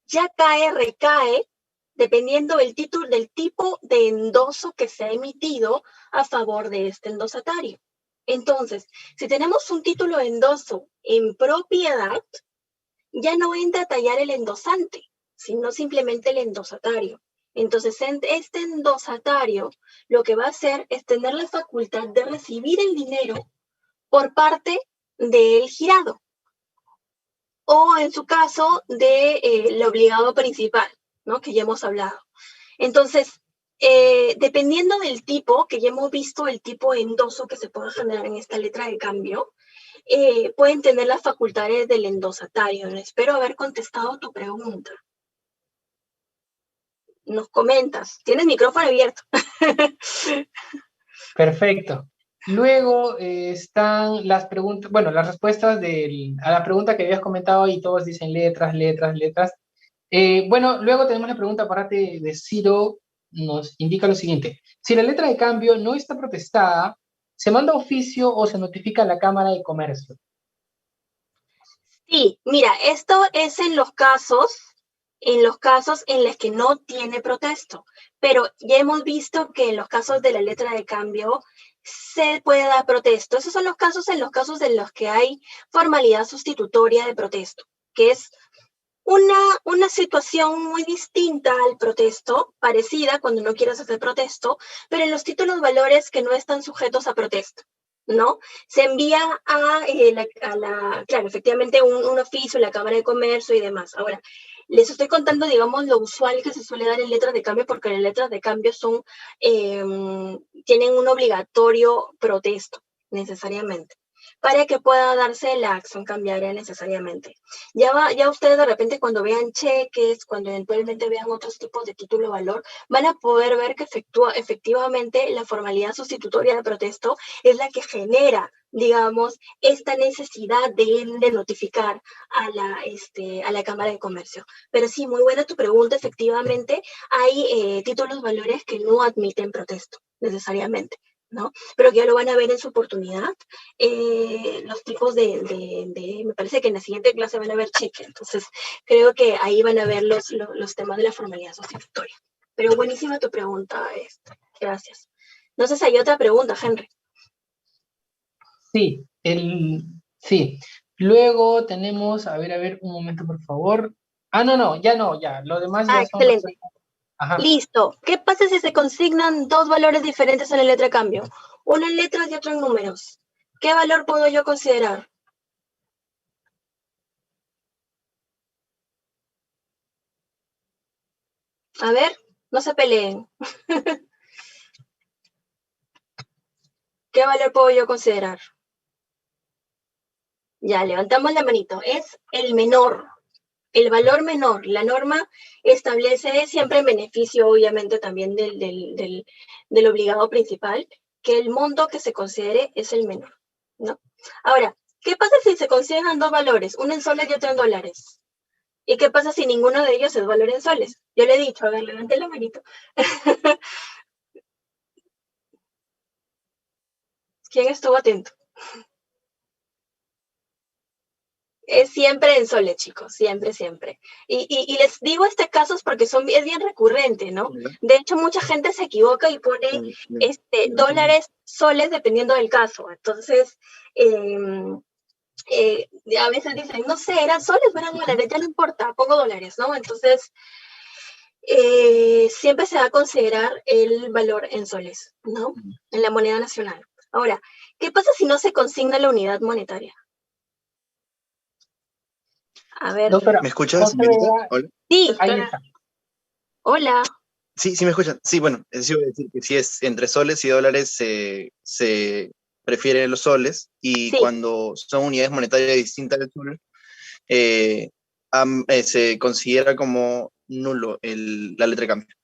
ya recae, dependiendo del tipo de endoso que se ha emitido a favor de este endosatario. Entonces, si tenemos un título de endoso en propiedad, ya no entra a tallar el endosante, sino simplemente el endosatario. Entonces, este endosatario lo que va a hacer es tener la facultad de recibir el dinero por parte del girado, o en su caso del obligado principal, ¿no? Que ya hemos hablado. Entonces, dependiendo del tipo, que ya hemos visto el tipo de endoso que se puede generar en esta letra de cambio, pueden tener las facultades del endosatario. Espero haber contestado tu pregunta. Nos comentas. Tienes micrófono abierto. Perfecto. Luego están las preguntas, bueno, las respuestas a la pregunta que habías comentado y todos dicen letras, letras, letras. Bueno, luego tenemos la pregunta aparte de Ciro, nos indica lo siguiente. Si la letra de cambio no está protestada, ¿se manda oficio o se notifica a la Cámara de Comercio? Sí, mira, esto es en los casos en los que no tiene protesto, pero ya hemos visto que en los casos de la letra de cambio se puede dar protesto. Esos son los casos en los que hay formalidad sustitutoria de protesto, que es una situación muy distinta al protesto, parecida cuando no quieres hacer protesto, pero en los títulos valores que no están sujetos a protesto, ¿no? Se envía claro, efectivamente un oficio, la Cámara de Comercio y demás. Ahora, les estoy contando, digamos, lo usual que se suele dar en letras de cambio, porque las letras de cambio tienen un obligatorio protesto, necesariamente, para que pueda darse la acción cambiaria necesariamente. Ya ustedes de repente cuando vean cheques, cuando eventualmente vean otros tipos de título valor, van a poder ver que efectivamente la formalidad sustitutoria de protesto es la que genera, digamos, esta necesidad de notificar a la Cámara de Comercio. Pero sí, muy buena tu pregunta. Efectivamente, hay títulos valores que no admiten protesto necesariamente, ¿no? Pero que ya lo van a ver en su oportunidad. Los tipos me parece que en la siguiente clase van a ver cheque, entonces creo que ahí van a ver los temas de la formalidad sustitutoria. Pero buenísima tu pregunta, gracias. No sé si hay otra pregunta, Henry. Sí, sí. Luego tenemos, a ver, un momento, por favor. Ah, no, ya. Lo demás ya son Excelente. Ajá. Listo. ¿Qué pasa si se consignan dos valores diferentes en la letra de cambio? Uno en letras y otro en números. ¿Qué valor puedo yo considerar? A ver, no se peleen. ¿Qué valor puedo yo considerar? Ya, levantamos la manito. Es el menor, el valor menor. La norma establece siempre en beneficio, obviamente, también del obligado principal, que el monto que se considere es el menor, ¿no? Ahora, ¿qué pasa si se consideran dos valores, uno en soles y otro en dólares? ¿Y qué pasa si ninguno de ellos es valor en soles? Yo le he dicho, a ver, levante la manito. ¿Quién estuvo atento? Es siempre en soles, chicos, siempre, siempre. Y les digo este caso porque es bien recurrente, ¿no? De hecho, mucha gente se equivoca y pone dólares, soles, dependiendo del caso. Entonces, a veces dicen, no sé, eran soles o eran dólares, ya no importa, pongo dólares, ¿no? Entonces, siempre se va a considerar el valor en soles, ¿no? En la moneda nacional. Ahora, ¿qué pasa si no se consigna la unidad monetaria? A ver. Doctora, ¿Me escuchas, José señorita? Vega, Hola. Sí, ahí está. hola. Sí, sí me escuchan. Sí, bueno, eso iba a decir que si es entre soles y dólares se prefieren los soles y Sí. cuando son unidades monetarias distintas del sol, se considera como nulo la letra de cambio.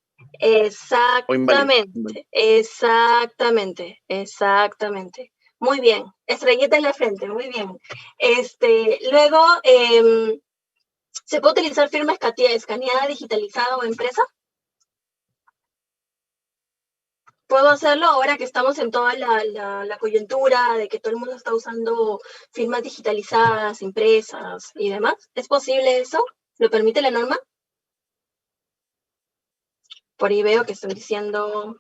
O inválido. Exactamente. Muy bien, estrellita en la frente, muy bien. Luego, ¿se puede utilizar firma escaneada, digitalizada o impresa? ¿Puedo hacerlo ahora que estamos en toda la coyuntura de que todo el mundo está usando firmas digitalizadas, impresas y demás? ¿Es posible eso? ¿Lo permite la norma? Por ahí veo que estoy diciendo...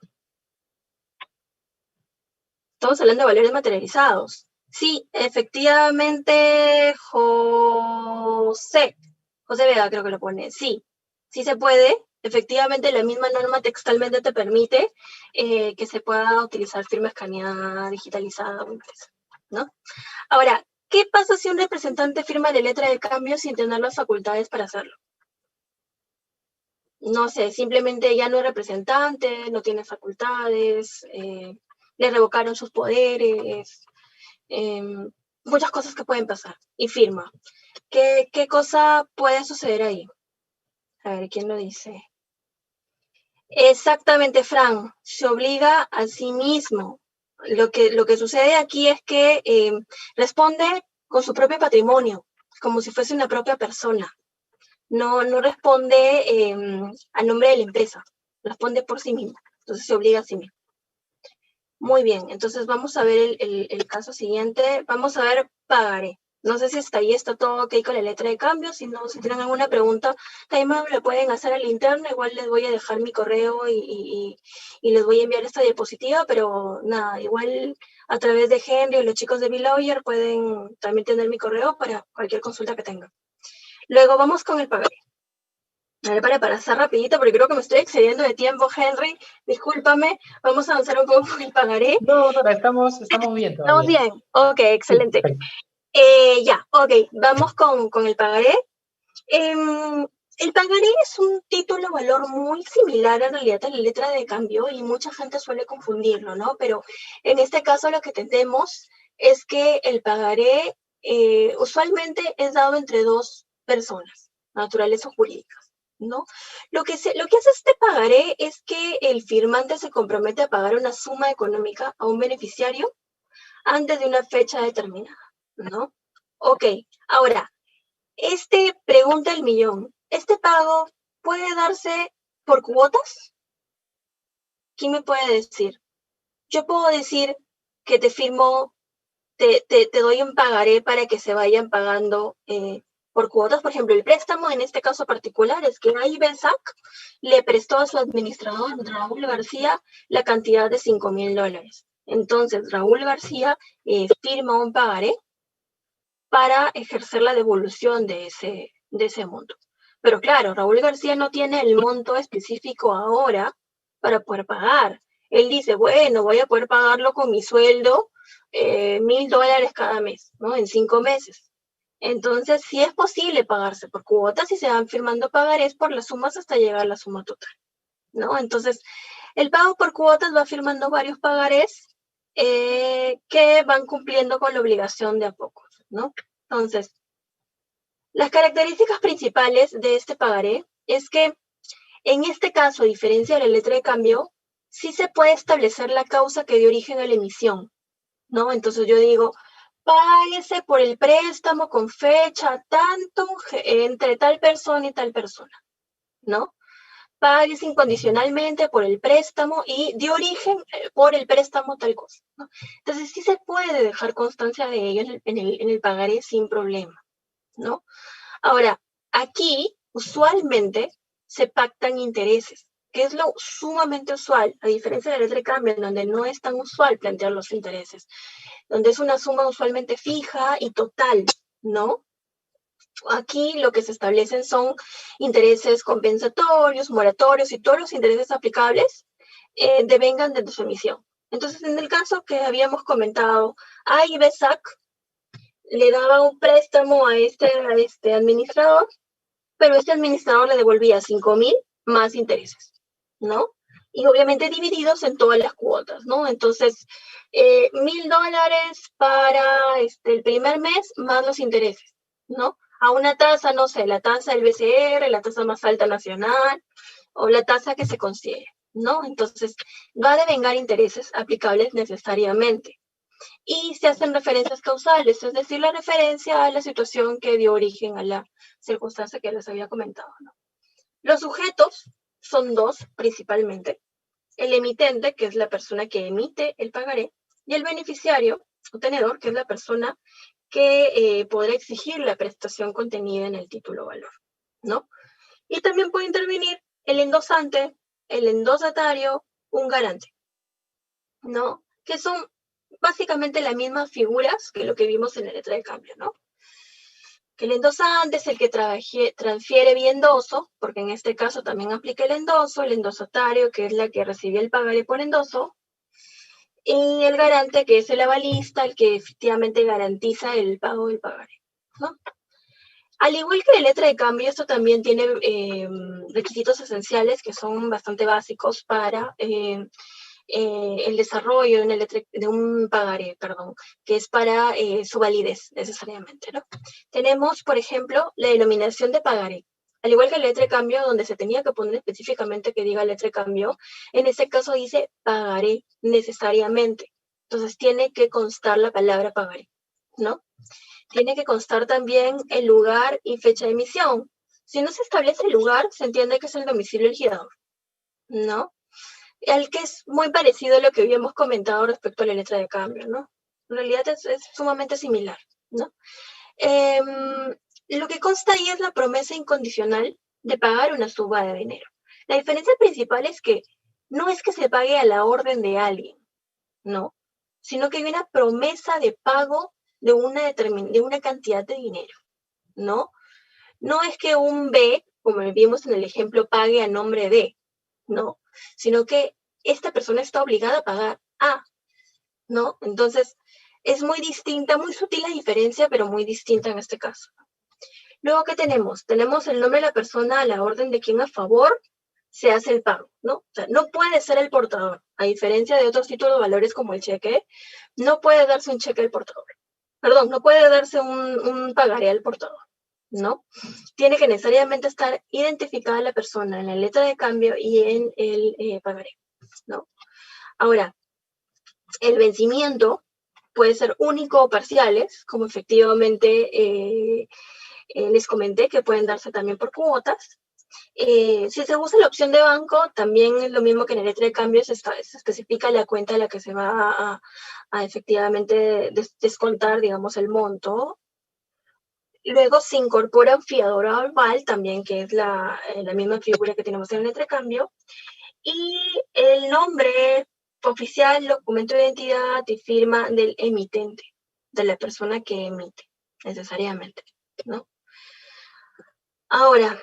Estamos hablando de valores materializados. Sí, efectivamente, José Vega creo que lo pone. Sí se puede. Efectivamente, la misma norma textualmente te permite que se pueda utilizar firma escaneada, digitalizada o impresa, ¿no? Ahora, ¿qué pasa si un representante firma la letra de cambio sin tener las facultades para hacerlo? No sé, simplemente ya no es representante, no tiene facultades, le revocaron sus poderes, muchas cosas que pueden pasar, y firma. ¿Qué cosa puede suceder ahí? A ver, ¿quién lo dice? Exactamente, Fran, se obliga a sí mismo. Lo que sucede aquí es que responde con su propio patrimonio, como si fuese una propia persona. No responde a nombre de la empresa, responde por sí mismo, entonces se obliga a sí mismo. Muy bien, entonces vamos a ver el caso siguiente, vamos a ver pagaré. No sé si hasta ahí está todo ok con la letra de cambio, si no, si tienen alguna pregunta, también me lo pueden hacer al interno, igual les voy a dejar mi correo y les voy a enviar esta diapositiva, pero nada, igual a través de Henry o los chicos de BeLawyer pueden también tener mi correo para cualquier consulta que tengan. Luego vamos con el pagaré. A ver, para hacer rapidito, porque creo que me estoy excediendo de tiempo, Henry. Discúlpame, vamos a avanzar un poco con el pagaré. No, estamos bien todavía. ¿Estamos bien? Ok, excelente. Vamos con el pagaré. El pagaré es un título valor muy similar en realidad a la letra de cambio y mucha gente suele confundirlo, ¿no? Pero en este caso lo que tenemos es que el pagaré usualmente es dado entre dos personas, naturales o jurídicas, ¿no? Lo que hace este pagaré es que el firmante se compromete a pagar una suma económica a un beneficiario antes de una fecha determinada, ¿no? Ok, ahora, pregunta el millón, ¿este pago puede darse por cuotas? ¿Quién me puede decir? Yo puedo decir que te firmo, te doy un pagaré para que se vayan pagando por cuotas. Por ejemplo, el préstamo en este caso particular es que IBESAC le prestó a su administrador, Raúl García, la cantidad de $5,000. Entonces, Raúl García firma un pagaré para ejercer la devolución de ese monto. Pero claro, Raúl García no tiene el monto específico ahora para poder pagar. Él dice, bueno, voy a poder pagarlo con mi sueldo, $1,000 cada mes, ¿no? En 5 meses. Entonces, sí es posible pagarse por cuotas y se van firmando pagarés por las sumas hasta llegar a la suma total, ¿no? Entonces, el pago por cuotas va firmando varios pagarés que van cumpliendo con la obligación de a poco, ¿no? Entonces, las características principales de este pagaré es que, en este caso, a diferencia de la letra de cambio, sí se puede establecer la causa que dio origen a la emisión, ¿no? Entonces yo digo, páguese por el préstamo con fecha tanto entre tal persona y tal persona, ¿no? Páguese incondicionalmente por el préstamo y dio origen por el préstamo tal cosa, ¿no? Entonces sí se puede dejar constancia de ello en el pagaré sin problema, ¿no? Ahora, aquí usualmente se pactan intereses, que es lo sumamente usual, a diferencia de la letra de cambio, en donde no es tan usual plantear los intereses, donde es una suma usualmente fija y total, ¿no? Aquí lo que se establecen son intereses compensatorios, moratorios y todos los intereses aplicables devengan de su emisión. Entonces, en el caso que habíamos comentado, A y B SAC le daba un préstamo a este administrador, pero este administrador le devolvía 5.000 más intereses, ¿no? Y obviamente divididos en todas las cuotas, ¿no? Entonces, $1.000 para el primer mes más los intereses, ¿no? A una tasa, no sé, la tasa del BCR, la tasa más alta nacional, o la tasa que se considere, ¿no? Entonces, va a devengar intereses aplicables necesariamente. Y se hacen referencias causales, es decir, la referencia a la situación que dio origen a la circunstancia que les había comentado, ¿no? Los sujetos son dos principalmente: el emitente, que es la persona que emite el pagaré, y el beneficiario o tenedor, que es la persona que podrá exigir la prestación contenida en el título valor, ¿no? Y también puede intervenir el endosante, el endosatario, un garante, ¿no? Que son básicamente las mismas figuras que lo que vimos en la letra de cambio, ¿no? Que el endosante es el que transfiere vía endoso, porque en este caso también aplica el endosatario, que es la que recibe el pagaré por endoso, y el garante, que es el avalista, el que efectivamente garantiza el pago del pagaré, ¿no? Al igual que la letra de cambio, esto también tiene requisitos esenciales que son bastante básicos para el desarrollo de un pagaré, que es para su validez necesariamente, ¿no? Tenemos, por ejemplo, la denominación de pagaré. Al igual que la letra de cambio, donde se tenía que poner específicamente que diga letra de cambio, en este caso dice pagaré necesariamente. Entonces tiene que constar la palabra pagaré, ¿no? Tiene que constar también el lugar y fecha de emisión. Si no se establece el lugar, se entiende que es el domicilio del girador, ¿no? El que es muy parecido a lo que habíamos comentado respecto a la letra de cambio, ¿no? En realidad es sumamente similar, ¿no? Lo que consta ahí es la promesa incondicional de pagar una suma de dinero. La diferencia principal es que no es que se pague a la orden de alguien, no, sino que hay una promesa de pago de una cantidad de dinero, ¿no? No es que un B, como vimos en el ejemplo, pague a nombre de, no, sino que esta persona está obligada a pagar A, ¿no? Entonces, es muy distinta, muy sutil la diferencia, pero muy distinta en este caso. Luego, ¿qué tenemos? Tenemos el nombre de la persona a la orden de quien a favor se hace el pago, ¿no? O sea, no puede ser el portador. A diferencia de otros títulos de valores como el cheque, no puede darse un cheque al portador. Perdón, no puede darse un pagaré al portador, ¿no? Tiene que necesariamente estar identificada la persona en la letra de cambio y en el pagaré, ¿no? Ahora, el vencimiento puede ser único o parciales, como efectivamente les comenté, que pueden darse también por cuotas. Si se usa la opción de banco, también es lo mismo que en la letra de cambio, se especifica la cuenta a la que se va a efectivamente descontar, digamos, el monto. Luego se incorpora un fiador aval también, que es la misma figura que tenemos en la letra de cambio. Y el nombre oficial, documento de identidad y firma del emitente, de la persona que emite, necesariamente, ¿no? Ahora,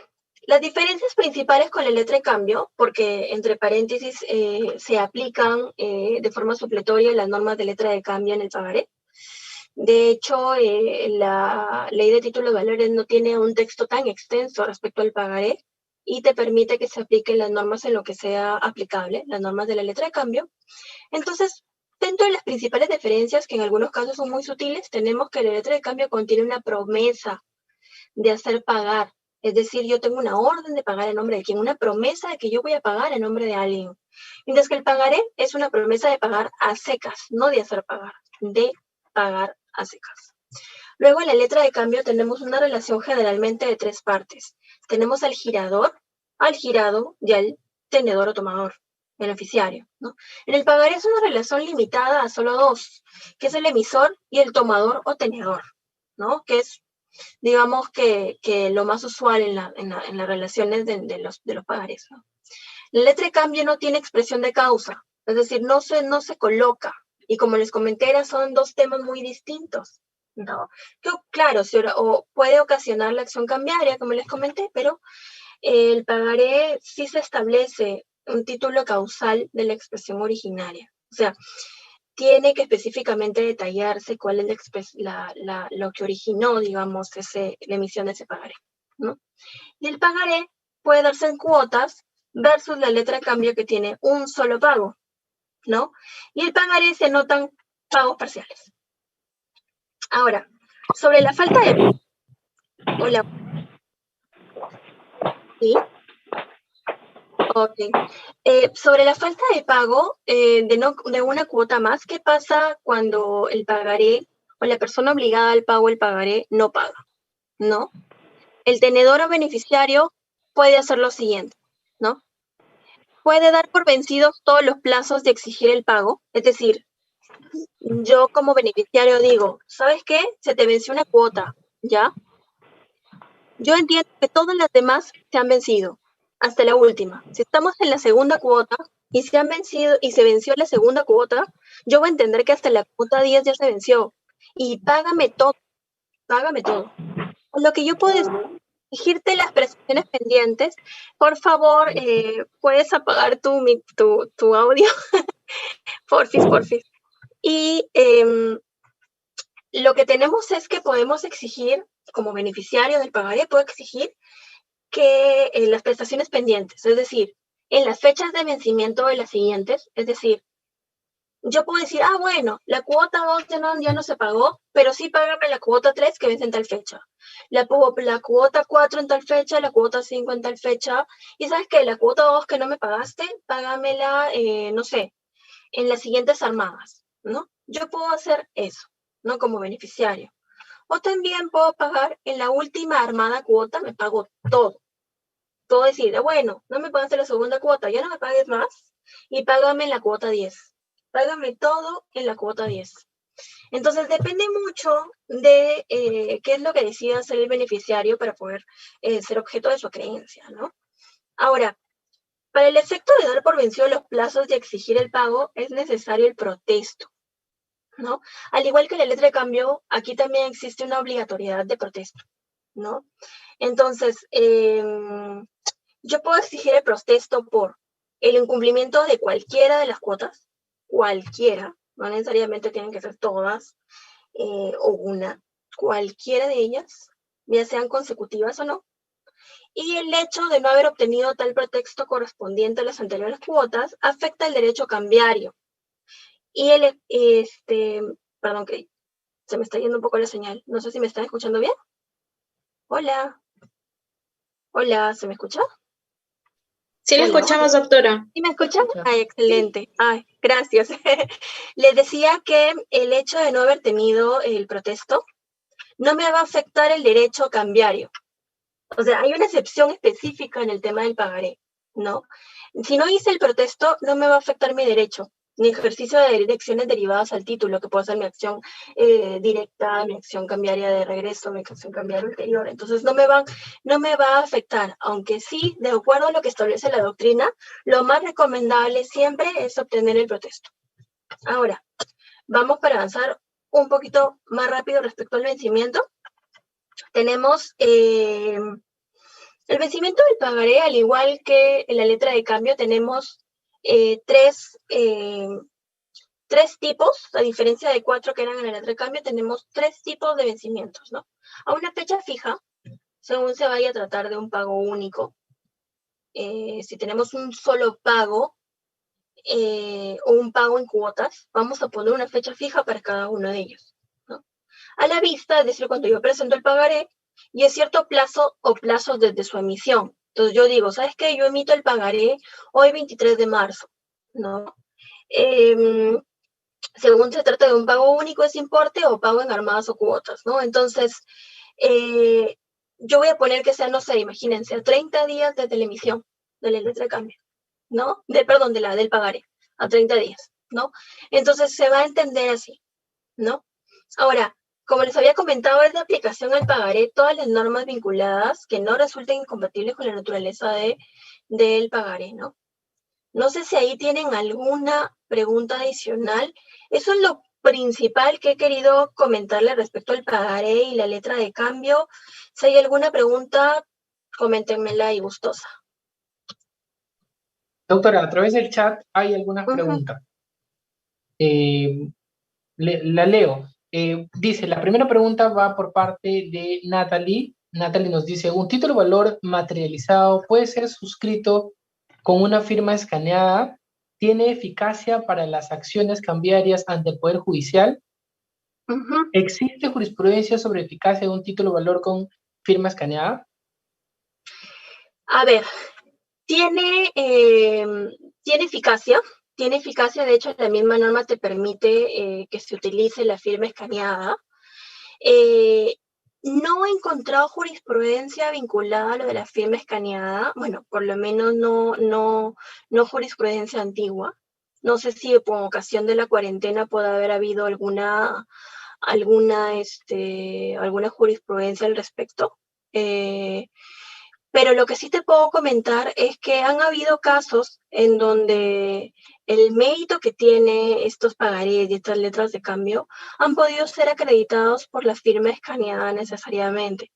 las diferencias principales con la letra de cambio, porque entre paréntesis se aplican de forma supletoria las normas de letra de cambio en el pagaré. De hecho, la ley de títulos de valores no tiene un texto tan extenso respecto al pagaré y te permite que se apliquen las normas en lo que sea aplicable, las normas de la letra de cambio. Entonces, dentro de las principales diferencias, que en algunos casos son muy sutiles, tenemos que la letra de cambio contiene una promesa de hacer pagar. Es decir, yo tengo una orden de pagar en nombre de quien, una promesa de que yo voy a pagar en nombre de alguien. Mientras que el pagaré es una promesa de pagar a secas, no de hacer pagar, de pagar a secas. Luego en la letra de cambio tenemos una relación generalmente de tres partes. Tenemos al girador, al girado y al tenedor o tomador, beneficiario, ¿no? En el pagaré es una relación limitada a solo dos, que es el emisor y el tomador o tenedor, ¿no? Que es, digamos, que lo más usual en las relaciones de los pagarés, ¿no? La letra de cambio no tiene expresión de causa, es decir, no se coloca. Y como les comenté, son dos temas muy distintos, No. Claro, o puede ocasionar la acción cambiaria, como les comenté, pero el pagaré sí se establece un título causal de la expresión originaria. O sea, tiene que específicamente detallarse cuál es lo que originó, digamos, la emisión de ese pagaré, ¿no? Y el pagaré puede darse en cuotas versus la letra de cambio que tiene un solo pago, ¿no? Y el pagaré se anotan pagos parciales. Ahora, sobre la falta de... Hola. ¿Sí? Ok. Sobre la falta de pago de una cuota más, ¿qué pasa cuando el pagaré o la persona obligada al pago del pagaré no paga? ¿No? El tenedor o beneficiario puede hacer lo siguiente, ¿no? Puede dar por vencidos todos los plazos de exigir el pago, es decir, yo como beneficiario digo, ¿sabes qué? Se te venció una cuota, ¿ya? Yo entiendo que todas las demás se han vencido, hasta la última. Si estamos en la segunda cuota y se han vencido y se venció la segunda cuota, yo voy a entender que hasta la cuota 10 ya se venció. Y págame todo, págame todo. Lo que yo puedo exigirte las prestaciones pendientes, por favor, puedes apagar tu audio, porfis. Y lo que tenemos es que podemos exigir, como beneficiario del pagaré, puedo exigir que las prestaciones pendientes, es decir, en las fechas de vencimiento de las siguientes, es decir, yo puedo decir, bueno, la cuota 2 ya no se pagó, pero sí págame la cuota 3 que vence en tal fecha. La cuota 4 en tal fecha, la cuota 5 en tal fecha. Y ¿sabes qué? La cuota 2 que no me pagaste, págamela, no sé, en las siguientes armadas, ¿no? Yo puedo hacer eso, ¿no? Como beneficiario. O también puedo pagar en la última armada cuota, me pago todo. Puedo decir, bueno, no me pagaste la segunda cuota, ya no me pagues más y págame en la cuota 10. Págame todo en la cuota 10. Entonces depende mucho de qué es lo que decida hacer el beneficiario para poder ser objeto de su creencia, ¿no? Ahora, para el efecto de dar por vencido los plazos de exigir el pago, es necesario el protesto, ¿no? Al igual que la letra de cambio, aquí también existe una obligatoriedad de protesto, ¿no? Entonces, yo puedo exigir el protesto por el incumplimiento de cualquiera de las cuotas, cualquiera, no necesariamente tienen que ser todas o una, cualquiera de ellas, ya sean consecutivas o no, y el hecho de no haber obtenido tal pretexto correspondiente a las anteriores cuotas afecta el derecho cambiario. Y perdón que se me está yendo un poco la señal, no sé si me están escuchando bien. Hola, ¿se me escucha? Sí, la escuchamos, doctora. ¿Sí me escuchan? Ay, excelente. Ay, gracias. Les decía que el hecho de no haber tenido el protesto no me va a afectar el derecho cambiario. O sea, hay una excepción específica en el tema del pagaré, ¿no? Si no hice el protesto, no me va a afectar mi derecho, ni ejercicio de direcciones derivadas al título, que puede ser mi acción directa, mi acción cambiaria de regreso, mi acción cambiaria ulterior. Entonces, no me va a afectar, aunque sí, de acuerdo a lo que establece la doctrina, lo más recomendable siempre es obtener el protesto. Ahora, vamos para avanzar un poquito más rápido respecto al vencimiento. Tenemos el vencimiento del pagaré, al igual que en la letra de cambio, tenemos tres tipos, a diferencia de 4 que eran en la letra de cambio, tenemos 3 tipos de vencimientos, ¿no? A una fecha fija, según se vaya a tratar de un pago único. Si tenemos un solo pago o un pago en cuotas, vamos a poner una fecha fija para cada uno de ellos, ¿no? A la vista, es decir, cuando yo presento el pagaré, y es cierto plazo o plazos desde su emisión. Entonces yo digo, ¿sabes qué? Yo emito el pagaré hoy 23 de marzo, ¿no? Según se trata de un pago único, ese importe, o pago en armadas o cuotas, ¿no? Entonces, yo voy a poner que sea, no sé, imagínense, a 30 días desde la emisión de la letra de cambio, ¿no? Del pagaré, a 30 días, ¿no? Entonces se va a entender así, ¿no? Ahora, como les había comentado, es de aplicación al pagaré todas las normas vinculadas que no resulten incompatibles con la naturaleza del pagaré, ¿no? No sé si ahí tienen alguna pregunta adicional. Eso es principal que he querido comentarle respecto al pagaré y la letra de cambio. Si hay alguna pregunta, coméntenmela y gustosa. Doctora, a través del chat hay algunas preguntas. La leo. Dice, la primera pregunta va por parte de Natalie. Natalie nos dice, ¿un título valor materializado puede ser suscrito con una firma escaneada? ¿Tiene eficacia para las acciones cambiarias ante el Poder Judicial? ¿Existe jurisprudencia sobre eficacia de un título valor con firma escaneada? A ver, tiene eficacia. Tiene eficacia, de hecho, la misma norma te permite que se utilice la firma escaneada. No he encontrado jurisprudencia vinculada a lo de la firma escaneada, bueno, por lo menos no jurisprudencia antigua. No sé si por ocasión de la cuarentena puede haber habido alguna jurisprudencia al respecto. Pero lo que sí te puedo comentar es que han habido casos en donde el mérito que tiene estos pagarés y estas letras de cambio han podido ser acreditados por la firma escaneada necesariamente.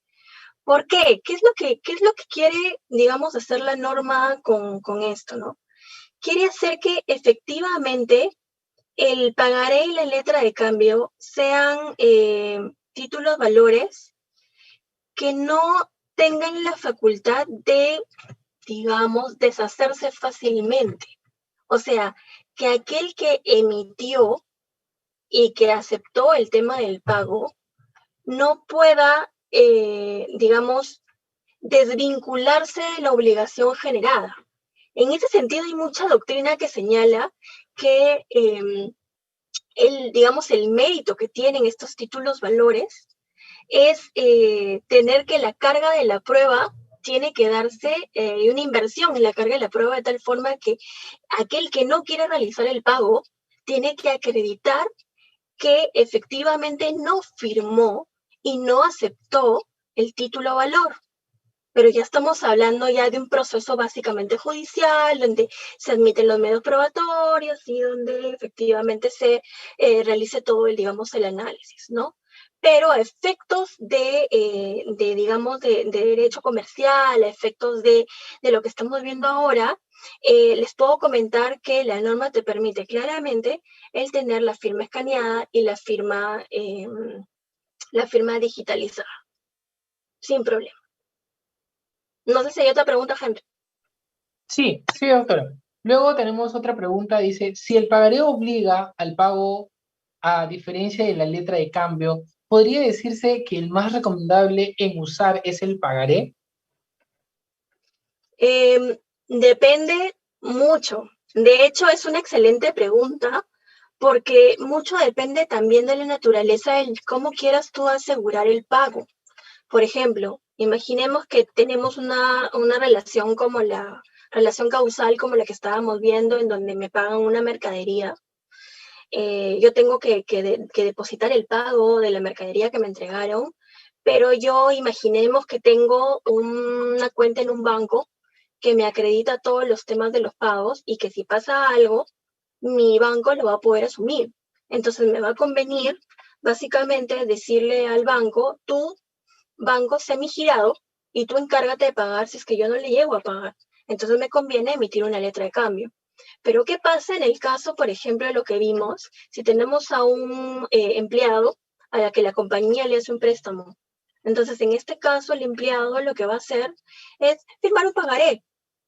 ¿Por qué? ¿Qué es lo que quiere, digamos, hacer la norma con esto, ¿no? Quiere hacer que efectivamente el pagaré y la letra de cambio sean títulos valores que no tengan la facultad de, digamos, deshacerse fácilmente. O sea, que aquel que emitió y que aceptó el tema del pago no pueda, digamos, desvincularse de la obligación generada. En ese sentido, hay mucha doctrina que señala que el mérito que tienen estos títulos valores es tener que la carga de la prueba tiene que darse una inversión en la carga de la prueba de tal forma que aquel que no quiere realizar el pago tiene que acreditar que efectivamente no firmó y no aceptó el título valor. Pero ya estamos hablando ya de un proceso básicamente judicial, donde se admiten los medios probatorios y donde efectivamente se realice todo el análisis, ¿no? Pero a efectos de derecho comercial, a efectos de lo que estamos viendo ahora, les puedo comentar que la norma te permite claramente el tener la firma escaneada y la firma digitalizada, sin problema. No sé si hay otra pregunta, Henry. Sí, doctora. Luego tenemos otra pregunta, dice, si el pagaré obliga al pago a diferencia de la letra de cambio, ¿podría decirse que el más recomendable en usar es el pagaré? Depende mucho. De hecho, es una excelente pregunta porque mucho depende también de la naturaleza de cómo quieras tú asegurar el pago. Por ejemplo, imaginemos que tenemos una relación como la relación causal como la que estábamos viendo, en donde me pagan una mercadería. Yo tengo que depositar el pago de la mercadería que me entregaron, pero yo imaginemos que tengo una cuenta en un banco que me acredita todos los temas de los pagos y que si pasa algo, mi banco lo va a poder asumir. Entonces me va a convenir básicamente decirle al banco, tú, banco semigirado, y tú encárgate de pagar si es que yo no le llego a pagar. Entonces me conviene emitir una letra de cambio. Pero ¿qué pasa en el caso, por ejemplo, de lo que vimos? Si tenemos a un empleado a la que la compañía le hace un préstamo. Entonces, en este caso, el empleado lo que va a hacer es firmar un pagaré,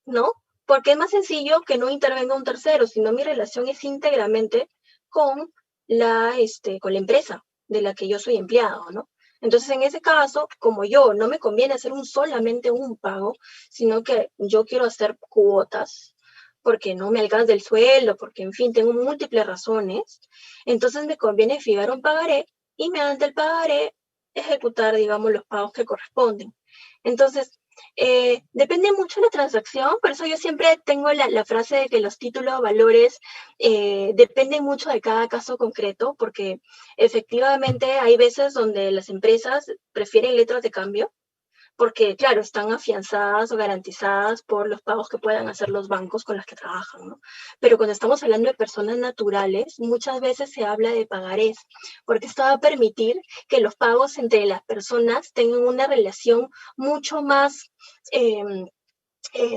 ¿no? Porque es más sencillo que no intervenga un tercero, sino mi relación es íntegramente con la empresa de la que yo soy empleado, ¿no? Entonces, en ese caso, como yo no me conviene hacer solamente un pago, sino que yo quiero hacer cuotas, porque no me alcanza el sueldo, porque, en fin, tengo múltiples razones, entonces me conviene fijar un pagaré y mediante el pagaré ejecutar, digamos, los pagos que corresponden. Entonces, depende mucho de la transacción, por eso yo siempre tengo la frase de que los títulos, valores, dependen mucho de cada caso concreto, porque efectivamente hay veces donde las empresas prefieren letras de cambio, porque, claro, están afianzadas o garantizadas por los pagos que puedan hacer los bancos con los que trabajan, ¿no? Pero cuando estamos hablando de personas naturales, muchas veces se habla de pagarés, porque esto va a permitir que los pagos entre las personas tengan una relación mucho más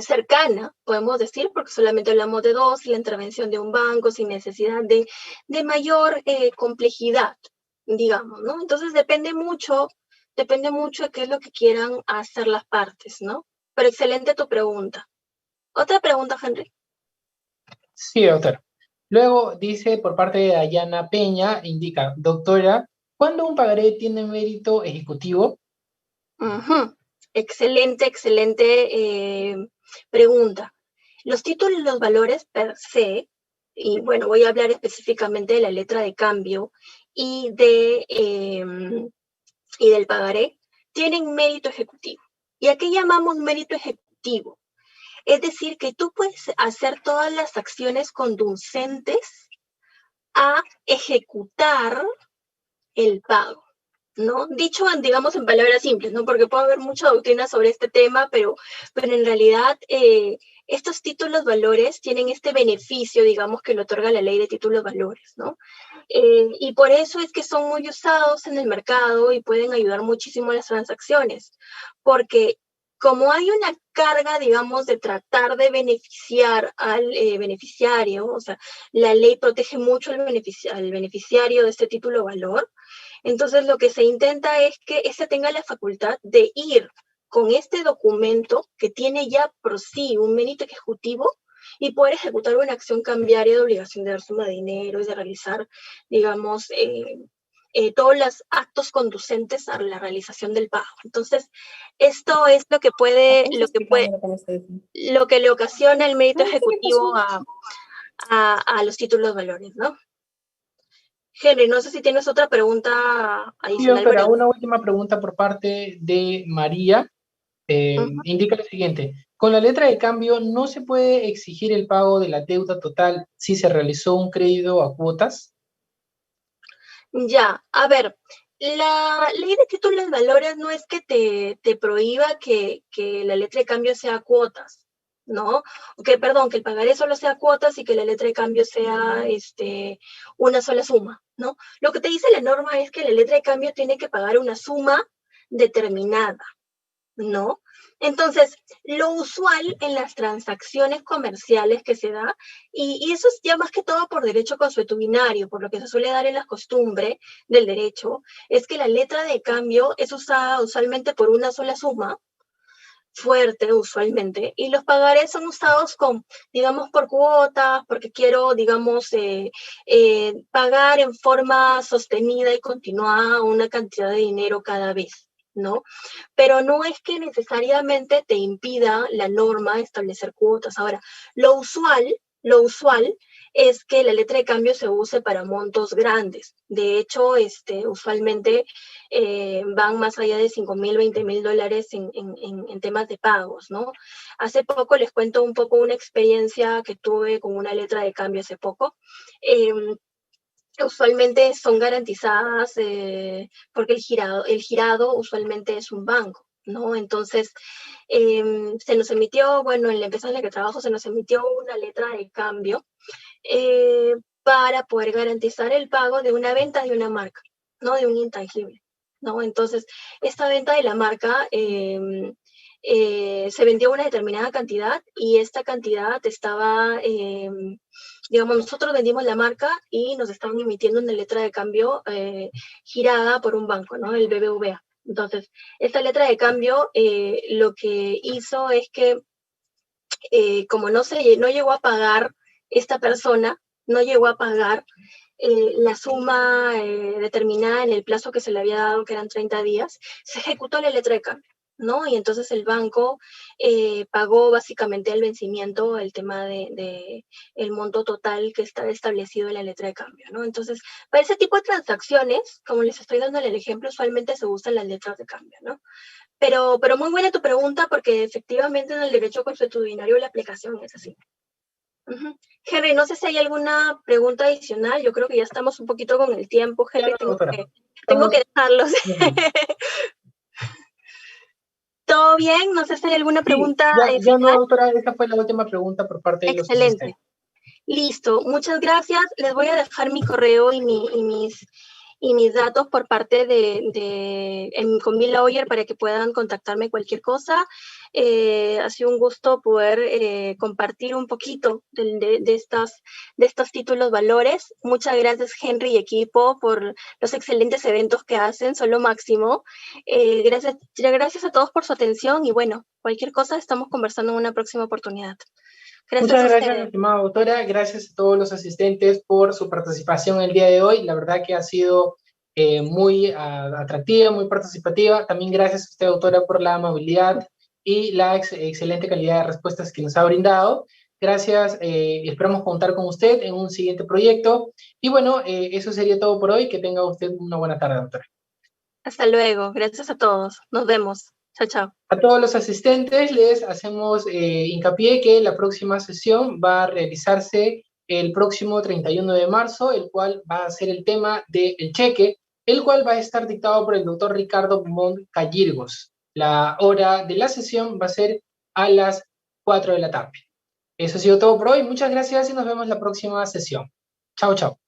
cercana, podemos decir, porque solamente hablamos de dos, la intervención de un banco sin necesidad de mayor complejidad, digamos, ¿no? Entonces depende mucho de qué es lo que quieran hacer las partes, ¿no? Pero excelente tu pregunta. ¿Otra pregunta, Henry? Sí, doctora. Luego dice por parte de Dayana Peña, indica, doctora, ¿cuándo un pagaré tiene mérito ejecutivo? Excelente pregunta. Los títulos y los valores per se, y bueno, voy a hablar específicamente de la letra de cambio y del pagaré, tienen mérito ejecutivo. ¿Y a qué llamamos mérito ejecutivo? Es decir, que tú puedes hacer todas las acciones conducentes a ejecutar el pago, ¿no? Dicho, digamos, en palabras simples, ¿no? Porque puede haber mucha doctrina sobre este tema, pero en realidad estos títulos valores tienen este beneficio, digamos, que le otorga la ley de títulos valores, ¿no? Y por eso es que son muy usados en el mercado y pueden ayudar muchísimo a las transacciones, porque como hay una carga, digamos, de tratar de beneficiar al beneficiario, o sea, la ley protege mucho al beneficiario de este título valor, entonces lo que se intenta es que éste tenga la facultad de ir con este documento que tiene ya por sí un mérito ejecutivo y poder ejecutar una acción cambiaria de obligación de dar suma de dinero y de realizar, digamos, todos los actos conducentes a la realización del pago. Entonces, esto es lo que le ocasiona el mérito ejecutivo a los títulos valores, ¿no? Henry, no sé si tienes otra pregunta adicional. Sí, doctora, una última pregunta por parte de María. Indica lo siguiente: con la letra de cambio no se puede exigir el pago de la deuda total si se realizó un crédito a cuotas. Ya, a ver, la ley de títulos de valores no es que te prohíba que la letra de cambio sea cuotas, ¿no? Perdón, que el pagaré solo sea cuotas y que la letra de cambio sea una sola suma, ¿no? Lo que te dice la norma es que la letra de cambio tiene que pagar una suma determinada, ¿no? Entonces, lo usual en las transacciones comerciales que se da, y eso es ya más que todo por derecho consuetudinario, por lo que se suele dar en la costumbre del derecho, es que la letra de cambio es usada usualmente por una sola suma, fuerte usualmente, y los pagarés son usados digamos, por cuotas, porque quiero, digamos, pagar en forma sostenida y continuada una cantidad de dinero cada vez, ¿no? Pero no es que necesariamente te impida la norma establecer cuotas. Ahora, lo usual es que la letra de cambio se use para montos grandes. De hecho, usualmente van más allá de $5,000, $20,000 en temas de pagos, ¿no? Hace poco les cuento un poco una experiencia que tuve con una letra de cambio hace poco. Usualmente son garantizadas porque el girado usualmente es un banco, ¿no? Entonces, se nos emitió, bueno, en la empresa en la que trabajo se nos emitió una letra de cambio para poder garantizar el pago de una venta de una marca, ¿no? De un intangible, ¿no? Entonces, esta venta de la marca se vendió una determinada cantidad y esta cantidad estaba, digamos, nosotros vendimos la marca y nos estaban emitiendo una letra de cambio girada por un banco, ¿no? El BBVA. Entonces, esta letra de cambio lo que hizo es que como no llegó a pagar esta persona, no llegó a pagar la suma determinada en el plazo que se le había dado, que eran 30 días, se ejecutó la letra de cambio, ¿no? Y entonces el banco pagó básicamente el vencimiento, el tema de el monto total que está establecido en la letra de cambio, ¿no? Entonces, para ese tipo de transacciones, como les estoy dando el ejemplo, usualmente se usan las letras de cambio, ¿no? Pero muy buena tu pregunta, porque efectivamente en el derecho consuetudinario la aplicación es así. Henry, no sé si hay alguna pregunta adicional. Yo creo que ya estamos un poquito con el tiempo, Henry. Claro, tengo que dejarlos. ¿Todo bien? No sé si hay alguna pregunta Ya no, final. doctora, esta fue la última pregunta por parte de los Excelente. asistentes. Listo, muchas gracias. Les voy a dejar mi correo y mis datos por parte con mi lawyer para que puedan contactarme cualquier cosa. Ha sido un gusto poder compartir un poquito de estos títulos valores. Muchas gracias, Henry y equipo, por los excelentes eventos que hacen, son lo máximo. Gracias a todos por su atención y bueno, cualquier cosa estamos conversando en una próxima oportunidad. Gracias Muchas a gracias, ustedes. estimada doctora. Gracias a todos los asistentes por su participación el día de hoy. La verdad que ha sido muy atractiva, muy participativa. También gracias a usted, doctora, por la amabilidad y la excelente calidad de respuestas que nos ha brindado. Gracias, esperamos contar con usted en un siguiente proyecto. Y bueno, eso sería todo por hoy. Que tenga usted una buena tarde, doctora. Hasta luego. Gracias a todos. Nos vemos. Chao, chao. A todos los asistentes les hacemos hincapié que la próxima sesión va a realizarse el próximo 31 de marzo, el cual va a ser el tema del cheque, el cual va a estar dictado por el doctor Ricardo Mont Callirgos. La hora de la sesión va a ser a las 4 de la tarde. Eso ha sido todo por hoy. Muchas gracias y nos vemos la próxima sesión. Chao, chao.